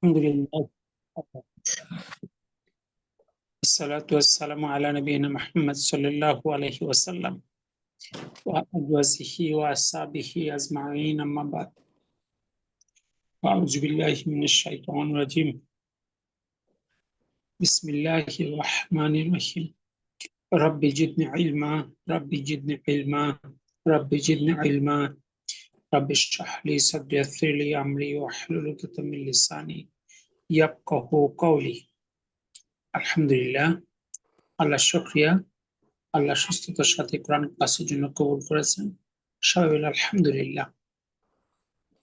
আলহামদুলিল্লাহ, আসসালাতু ওয়াসসালামু আলা নবিয়িনা মুহাম্মদ সাল্লাল্লাহু আলাইহি ওয়াসাল্লাম ওয়া আজওয়াজিহি ওয়া আসহাবিহি আজমাইন, আম্মা বা'দ। আউযু বিল্লাহি মিনাশ শাইতানির রাজীম। বিসমিল্লাহির রহমানির রহিম। রাব্বি জিদনি ইলমা, রাব্বি জিদনি ইলমা, রাব্বি জিদনি ইলমা, রাব্বি ইশরাহ লি সাদরি ওয়াসসির লি আমরি ওয়াহলুল উকদাতাম মিন লিসানি ইয়াফকাহু কওলি। আলহামদুলিল্লাহ, আল্লাহ শুকরিয়া, আল্লাহ সুস্থতার সাথে কোরআন ক্লাসের জন্য কবুল করেছেন। সবাই বলে আলহামদুলিল্লাহ।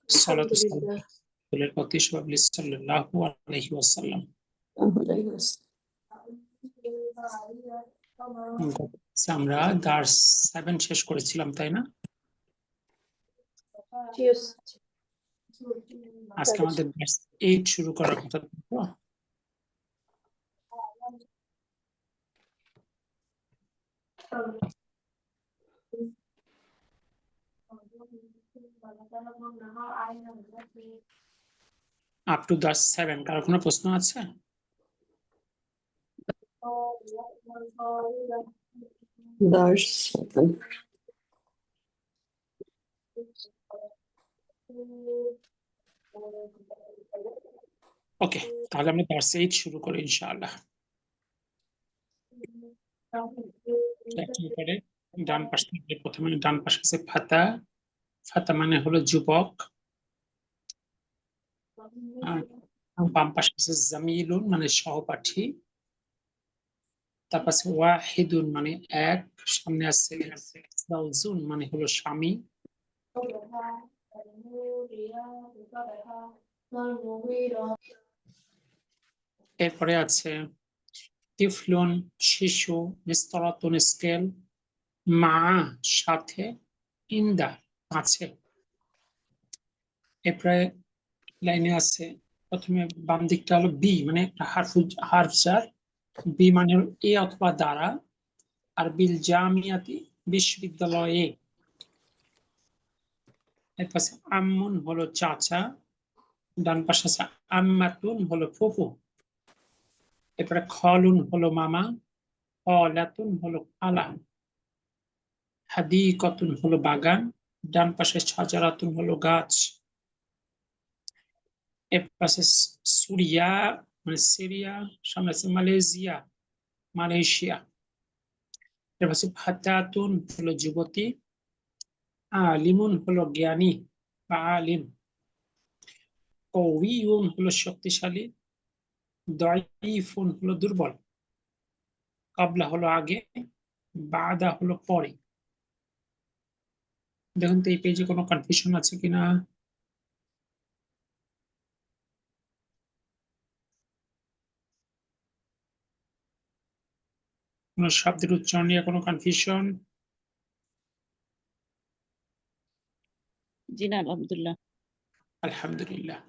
সালাত ও সালাম আলহামদুলিল্লাহ। রাসূলের প্রতি সাল্লাল্লাহু আলাইহি ওয়াসাল্লাম। আমরা দার্স 7 শেষ করেছিলাম, তাই না? আজকে আমাদের দার্স 8 শুরু করার কথা। আপ টু দার্স 7 কারো কোনো প্রশ্ন আছে? ওকে, তাহলে আমরা দার্স 8 শুরু করি ইনশাআল্লাহ। করে ডান পাশ থেকে প্রথমে ডান পাশে আছে ফাতা। ফাতা মানে হলো যুবক। বাম পাশে আছে জামিলুন মানে সহপাঠী। তারপর আছে ওয়াহিদুন মানে এক। সামনে আছে জাওজুন মানে হলো স্বামী। এরপরে আছে তিফলুন শিশু, মিসতারাতুন স্কেল, মা সাথে, ইন্দা আছে। এরপরে লাইনে আছে প্রথমে বাম দিকটা হলো বি মানে একটা হারফ জার। বি মানে এ অথবা দ্বারা। আর বিল জামিয়াতি বিশ্ববিদ্যালয়ে। এর পাশে আম্মুন হলো চাচা। ডান পাশে আছে আম্মাতুন হলো ফুফু। এরপরে খলুন হলো মামা। খলাতুন হলো খালা। হাদিকাতুন হলো বাগান। ডান পাশে শাজারাতুন হলো গাছ। এর পাশে সুরিয়া মানে সিরিয়া। সামনে আছে মালয়েশিয়া, মালয়েশিয়া। এর পাশে ফাতাতুন হলো যুবতী। আলিমুন হলো জ্ঞানী বা আলিম। কওয়িয়ুন হলো শক্তিশালী। দাঈফুন হলো দুর্বল। কাবলা হলো আগে, বাদা হলো পরে। দেখুন তো এই পেজে কোনো কনফিউশন আছে কিনা। কোনো শব্দের উচ্চারণ নিয়ে কোনো কনফিউশন? জি না, আলহামদুলিল্লাহ। আলহামদুলিল্লাহ।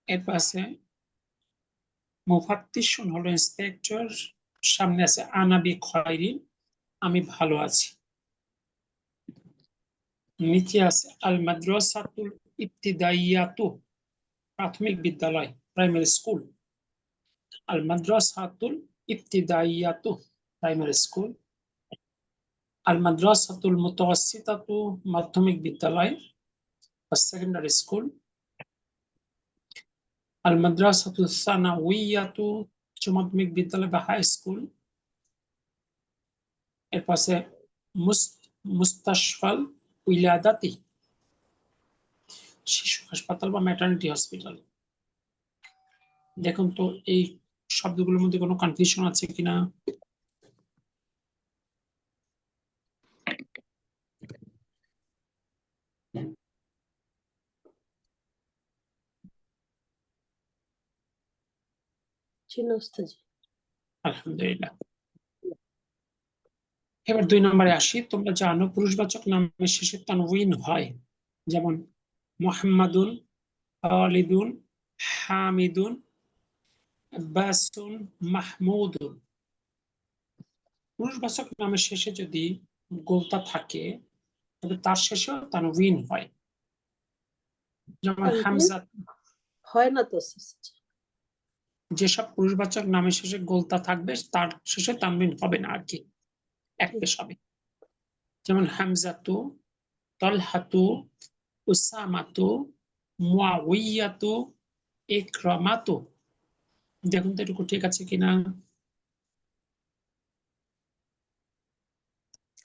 এর পাশে মুফাত্তিশুন হলো ইন্সপেক্টর। সামনে আছে আনাবি খয়রিন, আমি ভালো আছি। নিচে আছে আল মাদ্রাসাতুল ইবতিদাইয়াতু, প্রাথমিক বিদ্যালয়, প্রাইমারি স্কুল। আল মাদ্রাসাতুল ইবতিদাইয়াতু, প্রাইমারি স্কুল। আল মাদ্রাসাতুল মুতাওয়াসসিতাতু, মাধ্যমিক বিদ্যালয় বা সেকেন্ডারি স্কুল। আল মাদ্রাসাতুল সানাউইয়াতু, উচ্চ মাধ্যমিক বিদ্যালয় বা হাই স্কুল। এর পাশে মুস্তাশফাল উইলাদাতি, শিশু হাসপাতাল বা ম্যাটারনিটি হসপিটাল। দেখুন তো এই শব্দগুলোর মধ্যে কোনো কনফিউশন আছে কিনা। আলহামদুলিল্লাহ। এবার 2 নম্বরে আসি। তোমরা জানো পুরুষবাচক নামের শেষে তানউইন হয়, যেমন মুহাম্মাদুন, খালিদুন, হামিদুন, আব্বাসুন, মাহমুদুন। পুরুষবাচক নামের শেষে যদি গোলতা থাকে তবে তার শেষেও তানউইন হয়। যেমন তানভিন হামজা, হয় না তো। যেসব পুরুষবাচক নামের শেষে গোলতা থাকবে তার শেষে তানবিন হবে না আর কি, এক পেশ হবে। যেমন হামজাতু, তলহাতু, উসামাতু, মুআউইয়াতু, ইকরামাতু। দেখুন তো এটুকু ঠিক আছে কিনা।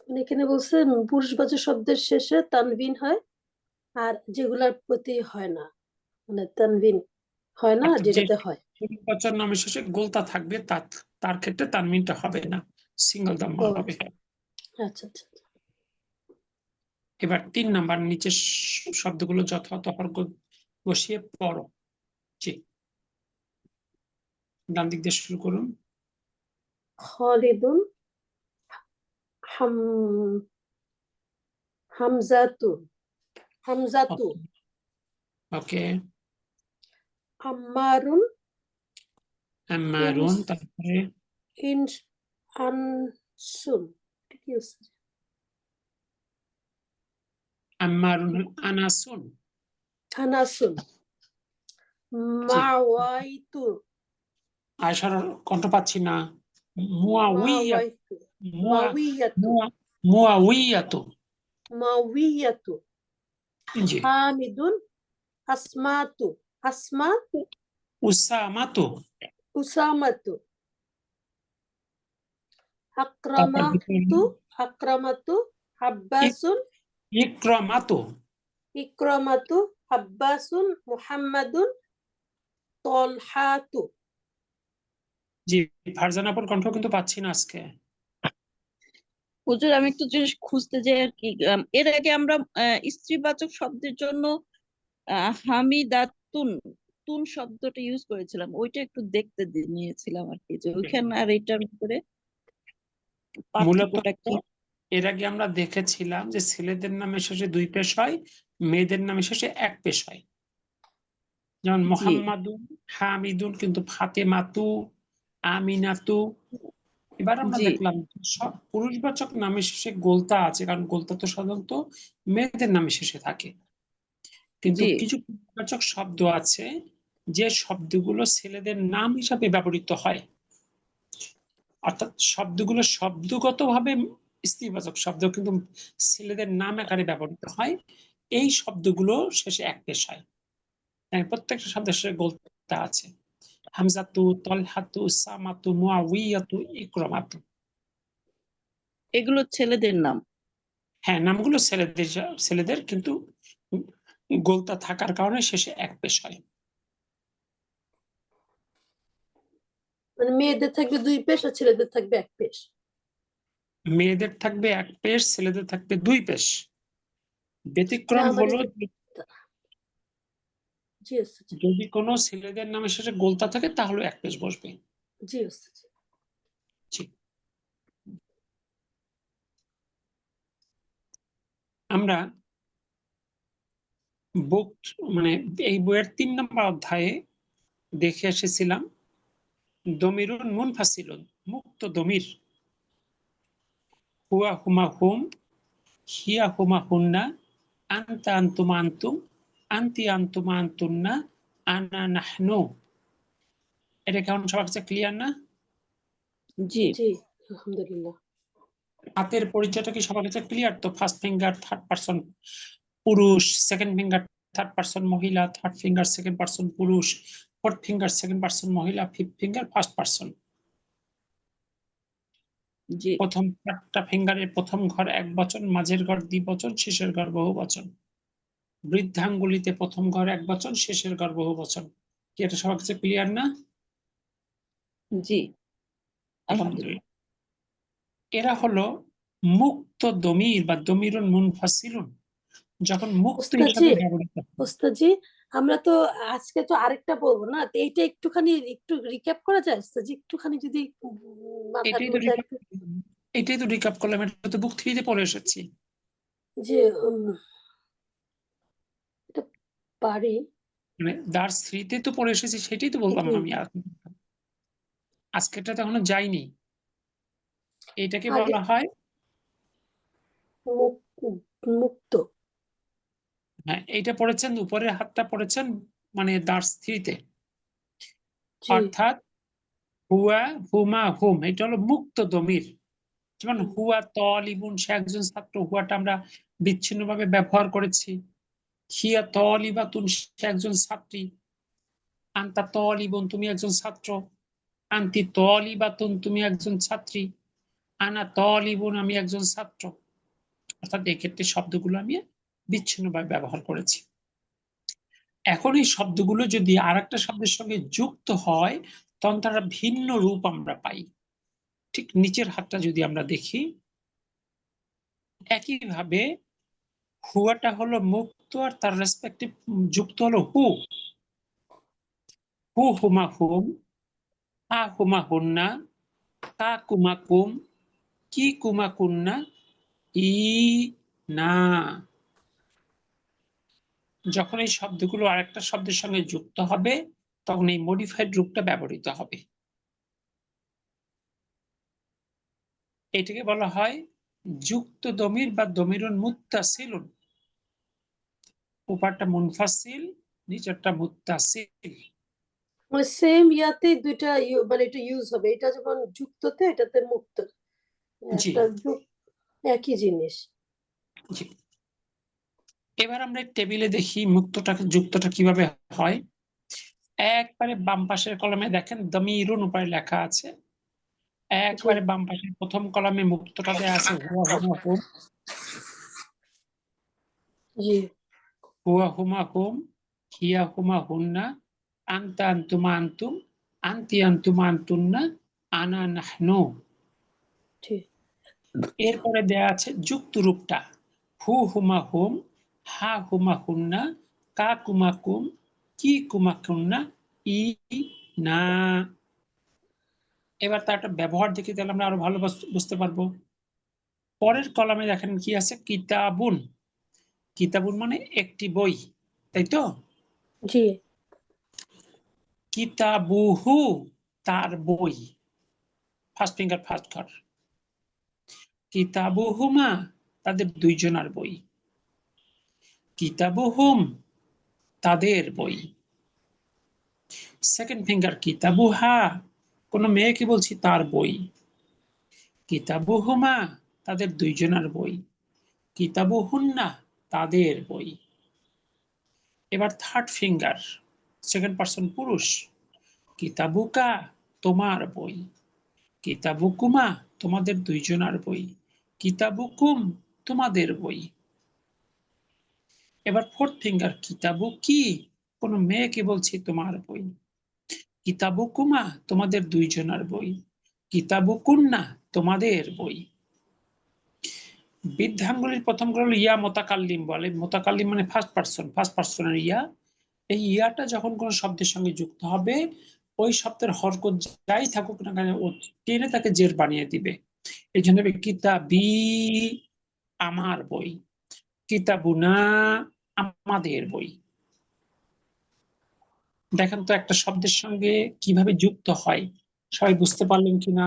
মানে এখানে বলছে পুরুষবাচক শব্দের শেষে তানভিন হয়, আর যেগুলার প্রতি হয় না, মানে তানভিন হয় না, অর্থাৎ যে যেটাতে হয়। পুরুষবাচক নামের শেষে গোলতা থাকবে তার ক্ষেত্রে তানবিনটা হবে না, সিঙ্গেল দাম্মা ও হবে। আচ্ছা আচ্ছা। এবার 3 নাম্বার নিচের শব্দগুলো যথাযথ হরফ বসিয়ে পড়ো। জি, ডান দিক দিয়ে শুরু করুন। খালিদুন, হাম হামজাতু, হামজাতু, ওকে। আম্মারুন, আম্মারুন, ইনস, তারপরে ইনস, আনসুন, কি আছে? আম্মারুন আনাসুন। আনাসুন, জি, মাওয়াইতু, আয়সার কণ্ঠ পাচ্ছি না। মুয়াউইয়া, মাওয়াইতু, মুয়া মাওয়াইয়াতু, মুয়া মুয়াউইয়াতু। মাওয়াইয়াতু, জি, হামিদুন, আসমাতু, আসমা, উসামাতু। উসামাতু, তারপর আকরামাতু, আকরামাতু, আব্বাসুন, ইকরামাতু। ইকরামাতু, আব্বাসুন, মুহাম্মাদুন, তলহাতু। জি, ফারজানা আপুর কণ্ঠ কিন্তু পাচ্ছি না আজকে। হুজুর আমি একটু জিনিস খুঁজতে যাই আর কি। এর আগে আমরা স্ত্রীবাচক শব্দের জন্য হামিদাতুন তুন শব্দটা ইউজ করেছিলাম, ওইটা একটু দেখতে নিয়েছিলাম আর কি, যে ওইখানে আর এটার ভিতরে মূলত পার্থক্যটা কি। এর আগে আমরা দেখেছিলাম যে ছেলেদের নামে শেষে 2 পেশ হয়, মেয়েদের নামে শেষে 1 পেশ হয়। যেমন জি মোহাম্মাদুন, হামিদুন, কিন্তু ফাতেমাতু, আমিনাতু। এবার আমরা জি দেখলাম সব পুরুষবাচক নামের শেষে গোলতা আছে, কারণ গোলতা তো সাধারণত মেয়েদের নামে শেষে থাকে। কিন্তু জি কিছু পুরুষবাচক শব্দ আছে যে শব্দগুলো ছেলেদের নাম হিসাবে ব্যবহৃত হয়, অর্থাৎ শব্দগুলো শব্দগতভাবে স্ত্রীবাচক শব্দ, কিন্তু ছেলেদের নাম আকারে ব্যবহৃত হয়। এই শব্দগুলো শেষে 1 পেশ হয়। প্রত্যেকটা শব্দের শেষে গোলতা আছে। হামজাতু, তলহাতু, সামাতু, মুআউইয়াতু, ইকরামাতু। এগুলো ছেলেদের নাম। হ্যাঁ, নামগুলো ছেলেদের কিন্তু গোলতা থাকার কারণে শেষে 1 পেশ হয়। মানে মেয়েদের থাকবে 2 পেশ আর ছেলেদের থাকবে 1 পেশ। মেয়েদের থাকবে 1 পেশ, ছেলেদের থাকবে 2 পেশ। ব্যতিক্রম আমার হলো জি ওস্তাদ, যদি কোনো ছেলেদের নামে শেষে গোলতা থাকে তাহলে 1 পেশ বসবে। জি ওস্তাদ। জি, আমরা বুক মানে এই বইয়ের 3 নম্বর অধ্যায়ে দেখে এসেছিলাম দমিরুন মুনফাসিলুন, মুক্ত দমির। হুয়া হুমা হুম, হিয়া হুমা হুন্না, আনতা আনতুমা আনতুম, আনতি আনতুমা আনতুন্না, আনা নাহনু। এটা কেমন সবার কাছে ক্লিয়ার না? জি জি আলহামদুলিল্লাহ। হাতের পরিচয়টা কি সবার কাছে ক্লিয়ার তো? ফার্স্ট ফিঙ্গার থার্ড পারসন পুরুষ, সেকেন্ড ফিঙ্গার থার্ড পারসন মহিলা, থার্ড ফিঙ্গার সেকেন্ড পারসন পুরুষ, ফোর্থ ফিঙ্গার সেকেন্ড পারসন মহিলা, ফিফথ ফিঙ্গার ফার্স্ট পারসন। জি প্রথম 4টা ফিঙ্গারের প্রথম ঘর 1 বচন, মাঝের ঘর দ্বিবচন, শেষের ঘর বহু বচন। বৃদ্ধাঙ্গুলিতে প্রথম ঘর 1 বচন, শেষের ঘর বহু বচন। কি এটা সবার কাছে ক্লিয়ার না? জি আলহামদুলিল্লাহ। এরা হলো মুক্ত দমির বা দমিরুন মুনফাসিলুন, যখন মুক্ত ওস্তাদজি, হিসাবে ব্যবহৃত হয়। ওস্তাদজি আমরা তো আজকে তো আরেকটা বলবো না, তো এইটা একটুখানি একটু রিক্যাপ করা যায় ওস্তাদজি? একটুখানি যদি মাথার এটাই তো মধ্যে রিকাপ একটু এটাই তো রিকাপ করলাম, এটা তো বুক 3 তে পড়ে এসেছি। যে এটা পারি। মানে দার্স 3 তে তো পড়ে এসেছি, সেটাই তো বললাম আমি। আজকেরটা তো এখনো যাইনি। এটাকে আগে বলা হয় মুক্ত, হ্যাঁ, এইটা পড়েছেন, উপরের হাতটা পড়েছেন মানে দার্স 3-তে, জি অর্থাৎ হুয়া, হুমা, হুম, এটা হলো মুক্ত দমির। যেমন হুম, হুয়া তলিবুন, সে একজন ছাত্র, হুয়াটা আমরা বিচ্ছিন্নভাবে ব্যবহার করেছি। হিয়া তলিবাতুন, সে একজন ছাত্রী। আন্তা তলিবুন, তুমি একজন ছাত্র। আন্তি তলিবাতুন, তুমি একজন ছাত্রী। আনা তলিবুন, আমি একজন ছাত্র। অর্থাৎ এক্ষেত্রে শব্দগুলো আমি বিচ্ছিন্নভাবে ব্যবহার করেছি। এখন এই শব্দগুলো যদি আর একটা শব্দের সঙ্গে যুক্ত হয়, তখন তারা ভিন্ন রূপ আমরা পাই। ঠিক নিচের হাতটা যদি আমরা দেখি, একইভাবে হুয়াটা হলো মুক্ত, আর তার রেসপেক্টিভ যুক্ত হলো হু। হু হুমা হুম, হা হুমা হুন্না, কা কুমা কুম, কি কুমা কুন্না, ই না। যখন এই শব্দগুলো আরেকটা শব্দের সঙ্গে যুক্ত হবে, তখন এই মডিফাইড রূপটা ব্যবহৃত হবে। এটাকে বলা হয় যুক্ত দমির বা দমিরুন মুত্তাসিলুন। উপরটা মুনফাসিল, নিচেরটা মুত্তাসিল। মানে সেম ইয়াতে দুইটা মানে এটা ইউজ হবে, এটা যেমন যুক্ততে এটাতে মুক্ত, জি একটা একই জিনিস। জি। এবার আমরা টেবিলে দেখি মুক্তটাকে যুক্তটা কিভাবে হয়। একবারে বাম পাশের কলমে দেখেন দমিরুন উপরে লেখা আছে। জি একবারে বাম পাশের প্রথম কলমে মুক্তটা দেয়া আছে হুয়া হুমা হুম। জি হুয়া হুমা হুম, হিয়া হুমা হুন্না, আনতা আনতুমা আনতুম, আনতি আনতুমা আনতুন্না, আনা নাহনু। ঠিক এরপরে দেয়া আছে যুক্ত রূপটা হু হুমা হুম, হা হুমা হুন্না, কা কুমা কুম, কি কুমা কুন্না, ই না। এবার তার একটা ব্যবহার দেখি, তাহলে আমরা আরো ভালো বুঝতে পারবো। পরের কলামে দেখেন কি আছে, কিতাবুন। কিতাবুন মানে একটি বই, তাই তো? জি কিতাবুহু, তার বই। ফার্স্ট ফিঙ্গার ফার্স্ট ঘর। কিতাবুহুমা, তাদের দুইজনার বই। কিতাবুহুম, তাদের বই। সেকেন্ড ফিঙ্গার কিতাবুহা, কোন মেয়েকে বলছি তার বই। কিতাবুহুমা, তাদের দুইজনার বই। কিতাবুহুন্না, তাদের বই। এবার থার্ড ফিঙ্গার, সেকেন্ড পারসন পুরুষ। কিতাবুকা, তোমার বই। কিতাবুকুমা, তোমাদের দুইজনার বই। কিতাবুকুম, তোমাদের বই। এবার ফোর্থ ফিঙ্গার কিতাবু কি, কোন মেয়েকে বলছি তোমার বই। কিতাবুকুমা, তোমাদের দুইজনার বই। কিতাবুকুন্না, তোমাদের বই। বৃদ্ধাঙ্গুলির প্রথম হলো ইয়া মোতাকাল্লিম বলে। মোতাকাল্লিম মানে ফার্স্ট পার্সনের ইয়া। এই ইয়াটা যখন কোন শব্দের সঙ্গে যুক্ত হবে, ওই শব্দের হরকত যাই থাকুক না কেন, ও টেনে তাকে জের বানিয়ে দিবে। এই জন্য কিতাবি, আমার বই। কিতাবুনা, আমাদের বই। দেখেন তো একটা শব্দের সঙ্গে কিভাবে যুক্ত হয়, সবাই বুঝতে পারলেন কিনা?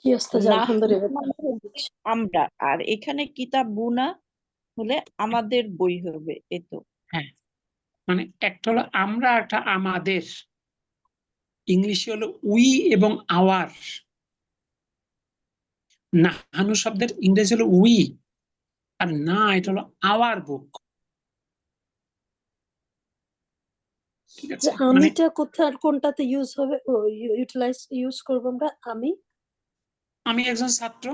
জি ওস্তাদ, না আলহামদুলিল্লাহ। মানে হচ্ছে আমরা, আর এখানে কিতাব বুনা হলে আমাদের বই হবে, এই তো। হ্যাঁ, মানে একটা হলো আমরা, একটা আমাদের। ইংলিশে হলো উই এবং আওয়ার। নাহানু শব্দের ইংরেজি হলো উই, আর না এটা হলো আওয়ার বুক। ঠিক আছে, মানে আমিটা কোথায় আর কোনটাতে ইউজ হবে, ইউজ করবো আমরা আমি? আমি একজন ছাত্র।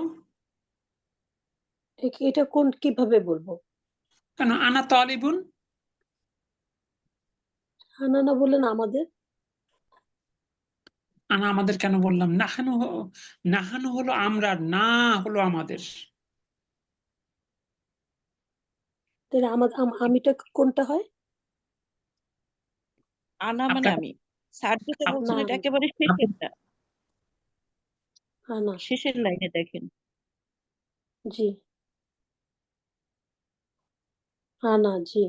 এটা কোন কিভাবে বলবো? কেন আনা তালিবুন? আনা না বললেন আমাদের? আনা আমাদের কেন বললাম? নাহানু, নাহানু হলো আমরা, না হলো আমাদের। তাহলে আমিটা কোনটা হয়? আনা মানে আপনাকে আমি। স্যার যেটা না বলছেন এটা না, একেবারে শেষেরটা, আনা। শেষের লাইনে দেখেন। জি আনা, জি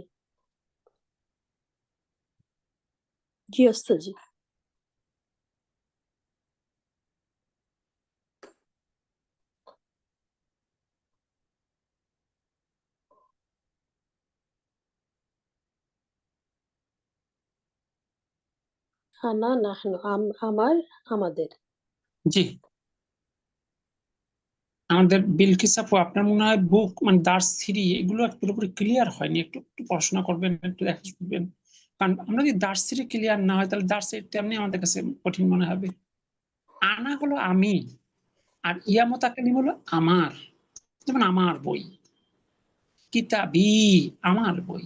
জি ওস্তাদ জি। আনা নাহনু, আমার, আমাদের। জি, আমাদের বিলকিস আপু, আপনার মনে হয় বুক মানে দার্স থ্রি এগুলো পুরোপুরি ক্লিয়ার হয়নি, একটু একটু পড়াশোনা করবেন, একটু দেখা করবেন। কারণ আমরা যদি দার্স থ্রি ক্লিয়ার না হয় তাহলে দার্স এইট তেমনি আমাদের কাছে কঠিন মনে হবে। আনা হলো আমি, আর ইয়া মোতাকালিম হলো আমার। যেমন আমার বই, কিতাবি আমার বই।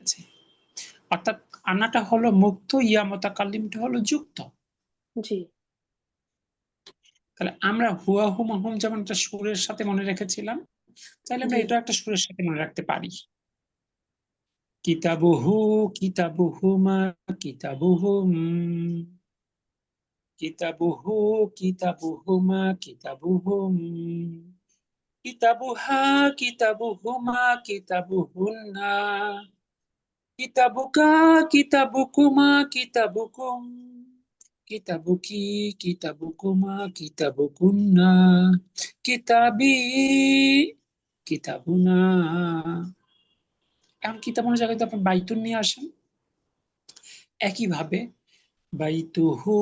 আছে। অর্থাৎ আনাটা হলো মুক্ত, ইয়া মোতাকাল্লিমটা হলো যুক্ত। জি তাহলে আমরা হুয়া হুম হুম যেমন একটা সুরের সাথে মনে রেখেছিলাম, তাহলে আমরা জি এটা একটা সুরের সাথে মনে রাখতে পারি। কিতাবুহু কিতাবুহুমা কিতাবুহুম, কিতাবুহু কিতাবুহুমা কিতাবুহুম, কিতাবুহা কিতাবুহুমা কিতাবুহুন্না, কিতাবুকা কিতাবুকুমা কিতাবুকুম, কিতাবুকি কিতাবুকুমা কিতাবুকুন্না, কিতাবি কিতাবুনা। এখন কিতাবুনের জায়গায় আপনি বাইতুন নিয়ে আসেন, একইভাবে বাইতুহু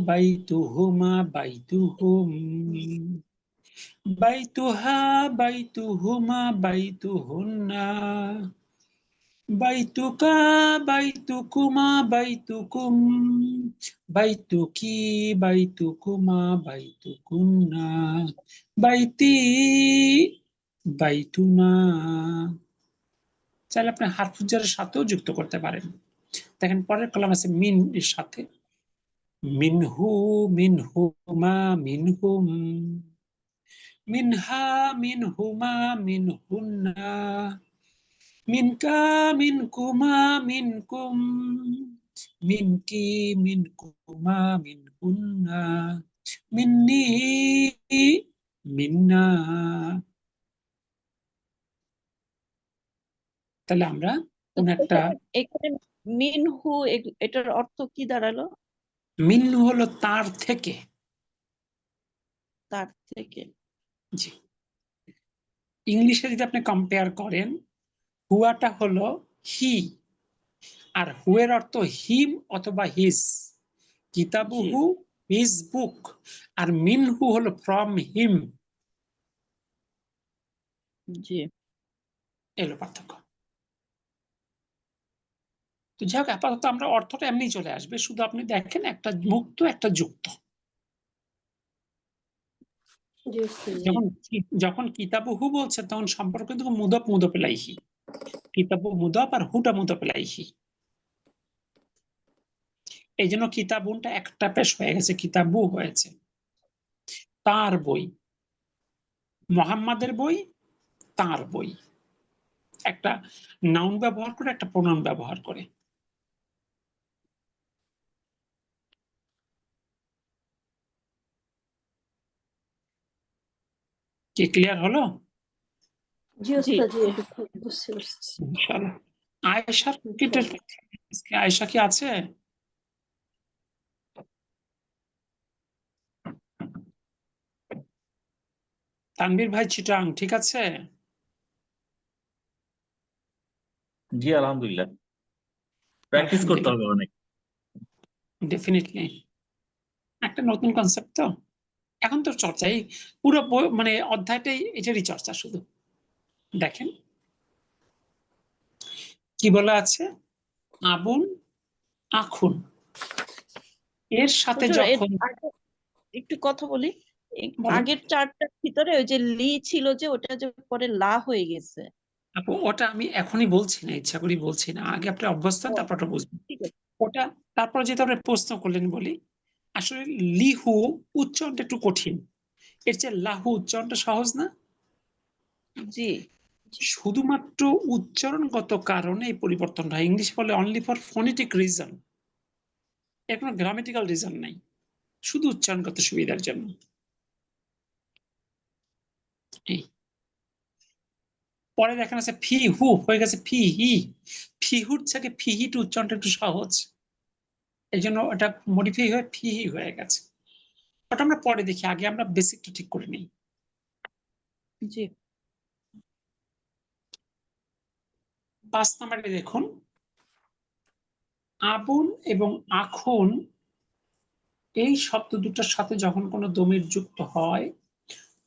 বাইতুহুমা বাইতুহুম, বাইতুহা বাইতুহুমা বাইতুহুন্না, বাইতুকা বাইতুকুমা বাইতুকুম, বাইতুকি বাইতুকুমা বাইতুকুন্না, বাইতি বাইতুনা। চাইলে আপনি হারফুজারের সাথেও যুক্ত করতে পারেন। দেখেন পরের কলাম আছে মিন এর সাথে, মিনহু মিনহুমা মিনহুম, মিনহা মিনহুমা মিনহুন্না, মিনকা মিনকুমা মিনকুম, মিনকি মিনকুমা মিনকুন্না, মিন্নি মিন্না। তাহলে আমরা কোন একটা, এখানে মিনহু এটার অর্থ কি দাঁড়ালো? মিন্নু হলো তার থেকে। তার থেকে। জি, ইংলিশে যদি আপনি কম্পেয়ার করেন, হুয়াটা হলো হি, আর হুয়ের অর্থ হিম অথবা হিজ। কিতাবুহু হিজ বুক, আর মিনহু হলো ফ্রম হিম। জি এলো পার্থক্য। তো যাই হোক, আপাতত আমরা অর্থটা এমনি চলে আসবে, শুধু আপনি দেখেন একটা মুক্ত একটা যুক্ত। জি উস্তাদ, জি যখন যখন কিতাবুহু বলছে তখন সম্পর্ক কিন্তু মুদপ মুদপেলাইহি, কিতাবু মুদপ আর হুটা মুদপেলাইহি। এই জন্য কিতাবুনটা একটা পেশ হয়ে গেছে, কিতাবু হয়েছে। তার বই, মোহাম্মদের বই, তার বই। একটা নাউন ব্যবহার করে, একটা প্রোনাউন ব্যবহার করে। কি ক্লিয়ার হলো? জি জি উস্তাদ, জি বুঝছি বুঝছি। ইনশাআল্লাহ। আয়েশার ইনশাআল্লাহ। আয়েশা কি আছে? তানভীর ভাই চিটাং ঠিক আছে? জি আলহামদুলিল্লাহ, প্র্যাকটিস করতে হবে অনেক। ডেফিনেটলি একটা নতুন কনসেপ্ট তো, এখন তো চর্চাই পুরো মানে অধ্যায়টাই এটারই চর্চা শুধু। দেখেন কি বলা আছে, আবুন আখুন এর সাথে হুজুর, যখন একটু কথা বলি। বলেন আগের চারটার ভিতরে ওই যে লি ছিল, যে ওটা যে পরে লা হয়ে গেছে। আপু, ওটা আমি এখনই বলছি না, ইচ্ছা করি বলছি না, আগে আপনি অভ্যস্ত হন, ও, তারপর ওটা বুঝবেন। ঠিক আছে। ওটা তারপর যেটা আপনি প্রশ্ন করলেন বলি, আসলে লিহু উচ্চারণটা একটু কঠিন, এর চেয়ে লাহু উচ্চারণটা সহজ না? জি শুধুমাত্র উচ্চারণগত কারণে এই পরিবর্তনটা হয়। ইংলিশ বলে অনলি ফর ফোনেটিক রিজন, এর কোনো গ্রামেটিক্যাল রিজন নাই, শুধু উচ্চারণগত সুবিধার জন্য। এই পরে দেখেন আছে ফি হু হয়ে গেছে ফি হি, ফিহুর থেকে ফিহিট উচ্চারণটা একটু সহজ, এই জন্য ওটা মডিফাই হয়ে ফিহি হয়ে গেছে। ওটা আমরা পরে দেখি, আগে আমরা বেসিকটা ঠিক করে নিই। জি 5 নম্বরে দেখুন, আবুন এবং আখুন এই শব্দ দুটোর সাথে যখন কোনো দমির যুক্ত হয়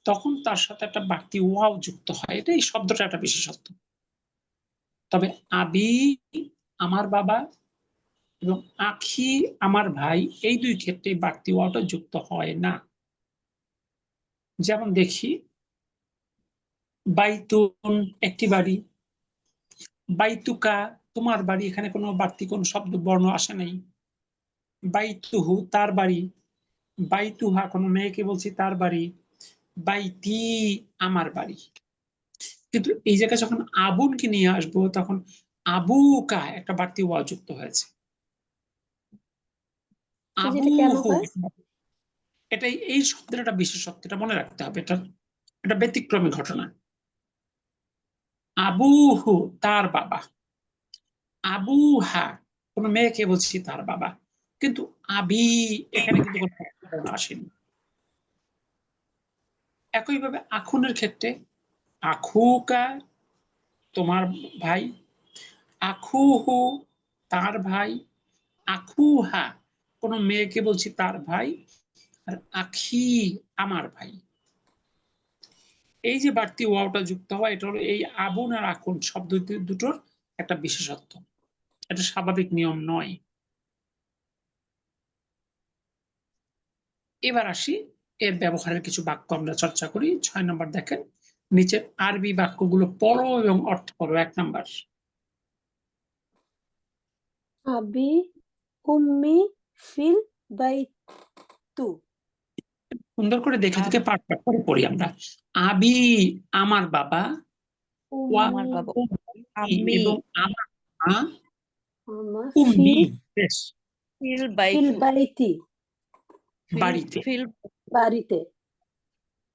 তখন তার সাথে একটা বাড়তি ওয়াও যুক্ত হয়। এটা এই শব্দটা একটা বিশেষত্ব। তবে আবি আমার বাবা এবং আখি আমার ভাই, এই দুই ক্ষেত্রে বাড়তি ওয়াওটা যুক্ত হয় না। যেমন দেখি, বাইতুন একটি বাড়ি, বাইতুকা তোমার বাড়ি, এখানে কোনো বাড়তি কোনো শব্দ বর্ণ আসে নাই। বাইতুহু তার বাড়ি, বাইতুহা কোনো মেয়েকে বলছি তার বাড়ি, বাইতি আমার বাড়ি। কিন্তু এই জায়গায় যখন আবুনকে নিয়ে আসবো তখন আবুকা একটা বাড়তি ওয়াও যুক্ত হয়েছে। যেটা কেন আবুহু, হয়? এটাই এই শব্দের একটা বিশেষত্ব, এটা মনে রাখতে হবে। এটা ব্যতিক্রমী ঘটনা। আবুহু তার বাবা, আবুহা কোন মেয়েকে বলছি তার বাবা, কিন্তু আবি এখানে কিন্তু কোনো বর্ণ আসেনি। একইভাবে আখুনের ক্ষেত্রে আখুকা তোমার ভাই, আখুহু তার ভাই, আখুহা কোন মেয়েকে বলছি তার ভাই, আর আখি আমার ভাই। এই যে বাড়তি ওয়াওটা যুক্ত হয়, এটা হলো এই আবুন আর আখুন শব্দ দুটোর একটা বিশেষত্ব। এটা স্বাভাবিক নিয়ম নয়। এবার আসি এর ব্যবহারের কিছু বাক্য আমরা চর্চা করি। 6 নম্বর দেখেন, নিচের আরবি বাক্যগুলো পড়ো এবং অর্থ করো। 1 নম্বর, আবি উম্মি ফিল বাইতু। সুন্দর করে দেখে দেখে পাঠ পাঠ করে পড়ি আমরা। আবি আমার বাবা, ওয়া আমার বাবা, উম্মি আমি এবং আমার মা, আমার উম্মি ফিল বেশ ফিল ফিল বাইতু, বাইতি, বাড়িতে। ফিল বাড়িতে।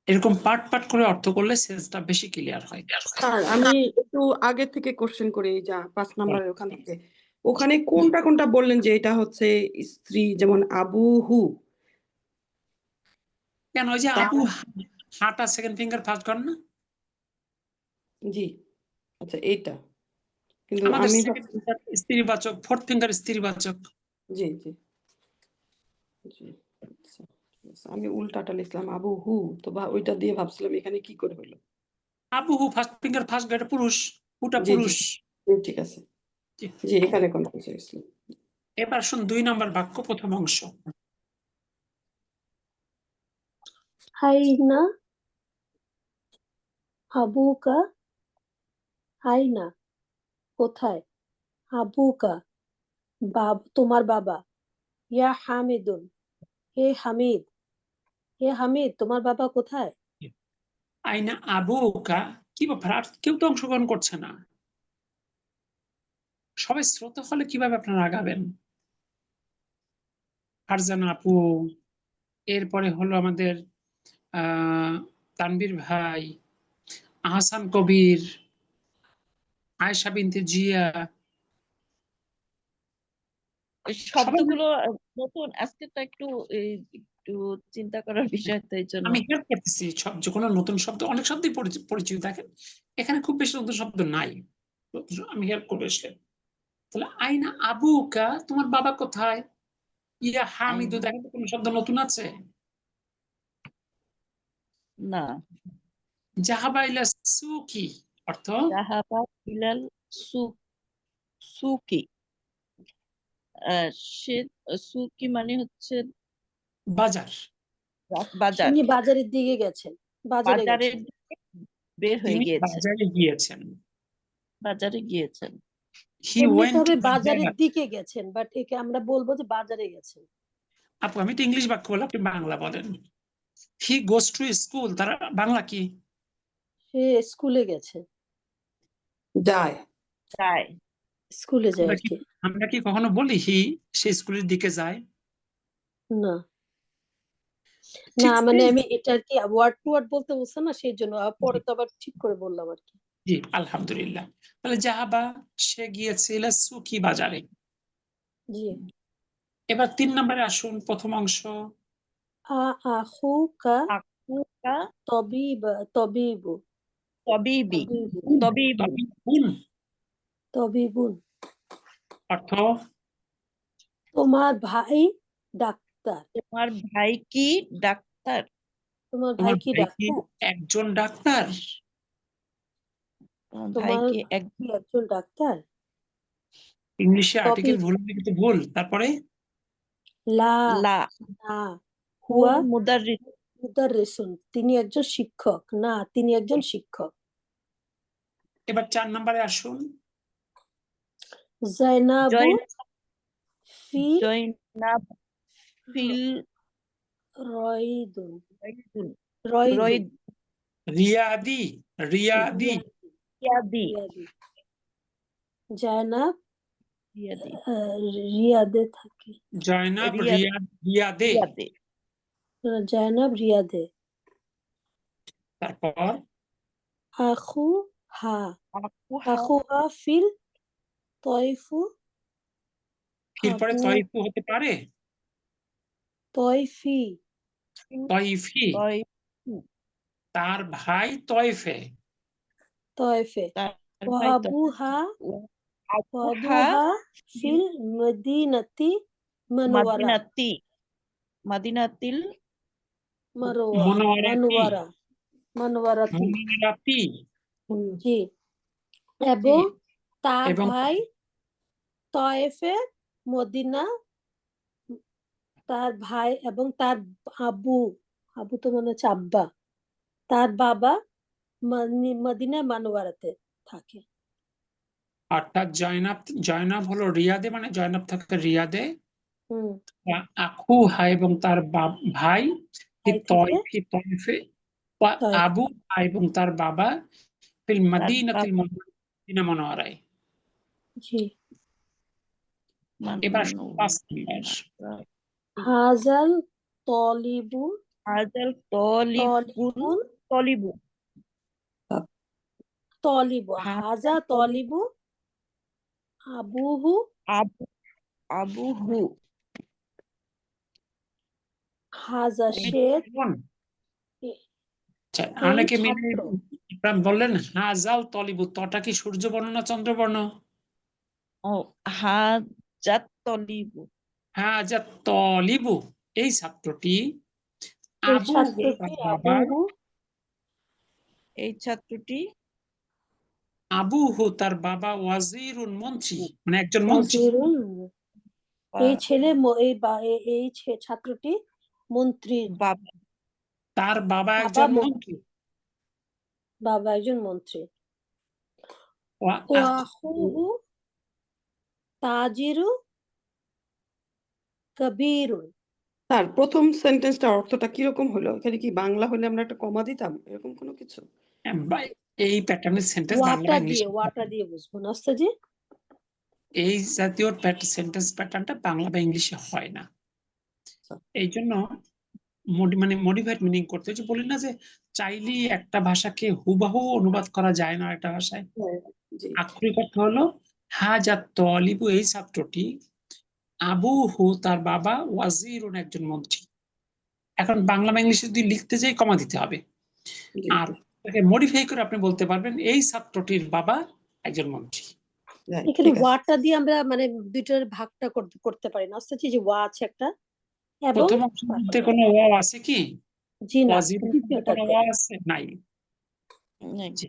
এরকম পাঠ পাঠ করে অর্থ করলে সেন্সটা বেশি ক্লিয়ার হয়। স্যার আমি একটু আগে থেকে কোশ্চেন করি, এই যা 5 নম্বরের ওখান থেকে, ওখানে কোনটা কোনটা বললেন যে এটা হচ্ছে স্ত্রী, যেমন আবু হু, কেন ওই যে আবু হাটা সেকেন্ড ফিঙ্গার ফার্স্ট ঘর না, জি আচ্ছা এইটা, কিন্তু আমাদের আমি সেকেন্ড ফিঙ্গার স্ত্রীবাচক, ফোর্থ ফিঙ্গার স্ত্রীবাচক। জি জি জি আচ্ছা, ঠিক আছে। আমি উল্টাটা লিখলাম আবু হু, তো ওইটা দিয়ে ভাবছিলাম এখানে কি করে হলো। আবু হু ফার্স্ট ফিঙ্গার ফার্স্ট ঘর, পুরুষ, হুটা জি জি পুরুষ। জি, ঠিক আছে, জি। জি এখানে কনফিউজ হয়ে গেছিল। এবার শুন 2 নম্বর বাক্য প্রথম অংশ। আইনা আবুকা, আইনা কোথায়, আবুকা তোমার বাবা, ইয়া হামিদুন হে হামিদ, হে হামিদ তোমার বাবা কোথায়। আইনা আবুকা, কি ব্যাপার, আর কেউ তো অংশগ্রহণ করছে না, সবাই শ্রোতা হলে কিভাবে আপনারা আগাবেন? ফারজানা আপু, এরপরে হলো আমাদের তানভীর ভাই, আহসান কবির, আয়েশা বিনতে জিয়া, ওই সবাই। শব্দগুলো নতুন, আজকে তো একটু একটু চিন্তা করার বিষয়, তো এই জন্য আমি হেল্প করতেছি, যে কোনো নতুন শব্দ, অনেক শব্দই পরিচিত দেখেন, এখানে খুব বেশি নতুন শব্দ নাই, আমি হেল্প করবো এসে। তাহলে আইনা আবুকা তোমার বাবা কোথায়, ইয়া হামিদু, দেখেন তো কোনো শব্দ নতুন আছে? না। জাহাবা ইলা সুকি অর্থ জাহাবা ইলাল সুকি, সে সুকি মানে হচ্ছে বাজার। বাজার, তিনি বাজারের দিকে গেছেন, বাজারে বাজারের গেছেন। দিকে বের হয়ে তিনি গিয়েছেন, বাজারে গিয়েছেন। বাজারে গিয়েছেন। হি এমনিতে ওয়েন্ট হবে টু দ্য বাজারের বাজার। দিকে গেছেন, বাট একে আমরা বলবো যে বাজারে গেছেন। আপু আমি তো ইংলিশ বাক্য বলে, আপনি বাংলা বলেন। হি গোস টু স্কুল, তার বাংলা কি? সে স্কুলে গেছে, যায় তাই স্কুলে যায় আমরা আর কি কি। আমরা কি কখনো বলি সে স্কুলের দিকে যায়? না না, ঠিক মানে সেই, আমি এটা আর কি ওয়ার্ড টু ওয়ার্ড বলতে বলছে না, সেই জন্য পরে তো আবার ঠিক করে বললাম আর কি। জি আলহামদুলিল্লাহ। তাহলে জাহাবা সে গিয়েছিল সুকি বাজারে। জি। এবার 3 নম্বরে আসুন, প্রথম অংশ। আখুকা আকুকা তবিবু, তবিবি, তবিবু, গুণ তবিবুন অর্থ তোমার ভাই ডাক্তার। তোমার ভাই কি ডাক্তার? তোমার ভাই তোমার কি ভাই কি ডাক্তার? একজন ডাক্তার? তোমার ভাই তোমার কি ভাই কি একজন ডাক্তার? ইংলিশে আর্টিকেল টপিক ভুল হলে কিন্তু ভুল। তারপরে লা লা না হুয়া হুয়া মুদাররিস। মুদাররিসুন, তিনি একজন শিক্ষক। না, তিনি একজন শিক্ষক। এবার 4 নম্বরে আসুন। জাইনাবু ফি জয়নাব ফিল রয়দুন রয়দুন রয়দুন রয়দ রিয়াদি রিয়াদি রিয়াদি রিয়াদি। জাইনাব রিয়াদি রিয়াদে থাকে। জয়নাব রিয়াদ রিয়াদে। রিয়াদে। জাইনাব রিয়াদে। তারপর আখু হা আকুহা আখু হা ফিল তয়ফু ফির পরে আবু তয়ফু হতে পারে। তয়ফি তয়ফি তয় তার ভাই তয়ফে। তয়ফে তার ও ভাই আবু হা ও আবু আবুহা হা ফিল মদিনাতি মানওয়ারা মাদিনাতি মাদিনাতিল মনোয়ারাতি মানওয়ারা মানওয়ারাতি। মনোয়ারাতি জি, এবং তার এবং ভাই তয়েফে মদিনা, তার ভাই এবং তার আবু, আবু তো মনে হচ্ছে আব্বা, তার বাবা মদিনা মানওয়ারাতে থাকে। অর্থাৎ জয়নাব হলো রিয়াদে, মানে জয়নাব থাকে রিয়াদে। হুম, আখু হা এবং তার ভাই ভাই থাকে তয়ফে তয়েফে। আবু হা এবং তার বাবা ফিল তার মদিনাতিল মদিনা মনোয়ারায়। জি, এবার 5 নম্বর। হাজাল তলিবু হাজাল তলিবুন তলিবুন তলিবু তলিবু হাজা হাজাল তলিবু আবুহু আবু আবুহু হাজা সে আচ্ছা, এই অনেকে মিলে ছাত্র। বললেন হাজাল তলিবু, তটা কি সূর্যবর্ণ না চন্দ্রবর্ণ? ও হাজাত তলিবু হাজা তলিবু এই ছাত্রটি এই আবু ছাত্রটি তার বাবা আবুহু এই ছাত্রটি আবুহু তার বাবা ওয়াজিরুন মন্ত্রী, মানে একজন মন্ত্রী। ওয়াজিরুন। এই বা- ছেলে এই ছাত্রটি মন্ত্রী, বাবা তার বাবা বাবা একজন মন্ত্রী। বাবা একজন মন্ত্রী। ওয়া আখু ওয়াহুহু তাজিরু কবিরুন। তার প্রথম সেন্টেন্সটার অর্থটা কিরকম হলো? এখানে কি বাংলা হলে আমরা একটা কমা দিতাম, এরকম কোনো কিছু? এই প্যাটার্নের সেন্টেন্স বাংলা বা ইংলিশ, ওয়াটা দিয়ে বুঝবো না আস্তাজি। এই জাতীয় সেন্টেন্স প্যাটার্নটা বাংলা বা ইংলিশে হয় না। এই জন্য মানে মডিফাইড মিনিং করতে হচ্ছে। বলি না যে চাইলেই একটা ভাষাকে হুবহু অনুবাদ করা যায় না একটা ভাষায়। হ্যাঁ, জি। আক্ষরিক অর্থ হলো হাজা তলিবু এই ছাত্রটি আবুহু তার বাবা ওয়াজিরুন একজন মন্ত্রী। এখন বাংলা বা ইংলিশে যদি লিখতে যাই কমা দিতে হবে। জি। আর তাকে মডিফাই করে আপনি বলতে পারবেন এই ছাত্রটির বাবা একজন মন্ত্রী। Right, এখানে ঠিক আছে। ওয়াটা দিয়ে আমরা মানে দুইটার ভাগটা করতে পারি না আস্তাজি, যে ওয়া আছে একটা এবং প্রথম অংশে কোনো ওয়াও আছে কি? জি না, ওয়াজিরুন কোনো দ্বিতীয়টাতে। ওয়াও আছে নাই। নাই, জি।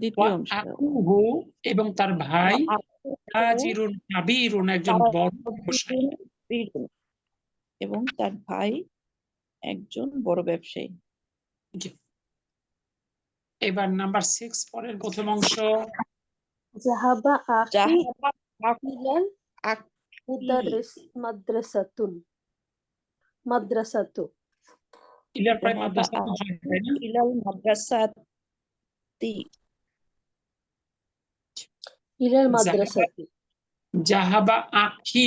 দ্বিতীয় অংশ আকুহু এবং তার ভাই তাজিরুন কাবীরুন একজন বড় ব্যবসায়ী। এবং তার ভাই একজন বড় ব্যবসায়ী। জি। এবার নাম্বার 6 পরের প্রথম অংশ। জাহাবা আখি জাহাবা ইলাল আখি মাদ্রাসাতুন মাদ্রাসাতু। ইলার প্রায় জাহাবা মাদ্রাসা তো হয়, তাই না? ইলাল মাদ্রাসাতি ইলাল মাদ্রাসাতি। জাহাবা আখি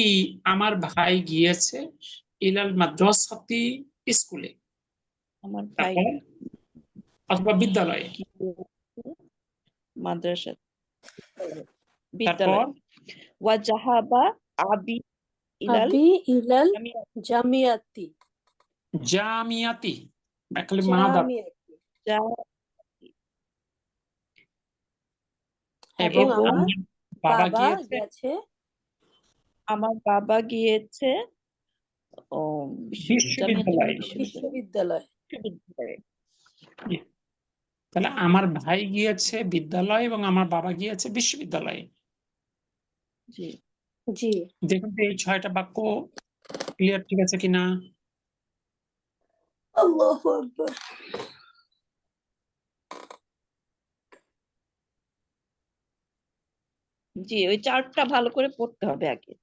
আমার ভাই গিয়েছে ইলাল মাদ্রাসাতি স্কুলে, আমার ভাই তারপর অথবা বিদ্যালয়ে। মাদ্রাসা তারপর বিদ্যালয়। ওয়া জাহাবা আবি ইলাল আবি ইলাল জামিয়াতি জামিয়াতি জামিয়াতি খালি মাদা জামিয়াতি। এবং এবং আমার আমার বাবা বাবা গিয়েছে গেছে আমার বাবা গিয়েছে ও জামিয়াতুল বিশ্ববিদ্যালয়ে। বিশ্ববিদ্যালয় বিশ্ববিদ্যালয়। বিশ্ববিদ্যালয়ে। তাহলে আমার ভাই গিয়েছে বিদ্যালয় এবং আমার বাবা গিয়েছে বিশ্ববিদ্যালয়ে। জি জি দেখুন তো এই 6টা বাক্য ক্লিয়ার ঠিক আছে কিনা। আল্লাহু আকবার। জি ওই চার্টটা ভালো করে পড়তে হবে আগে।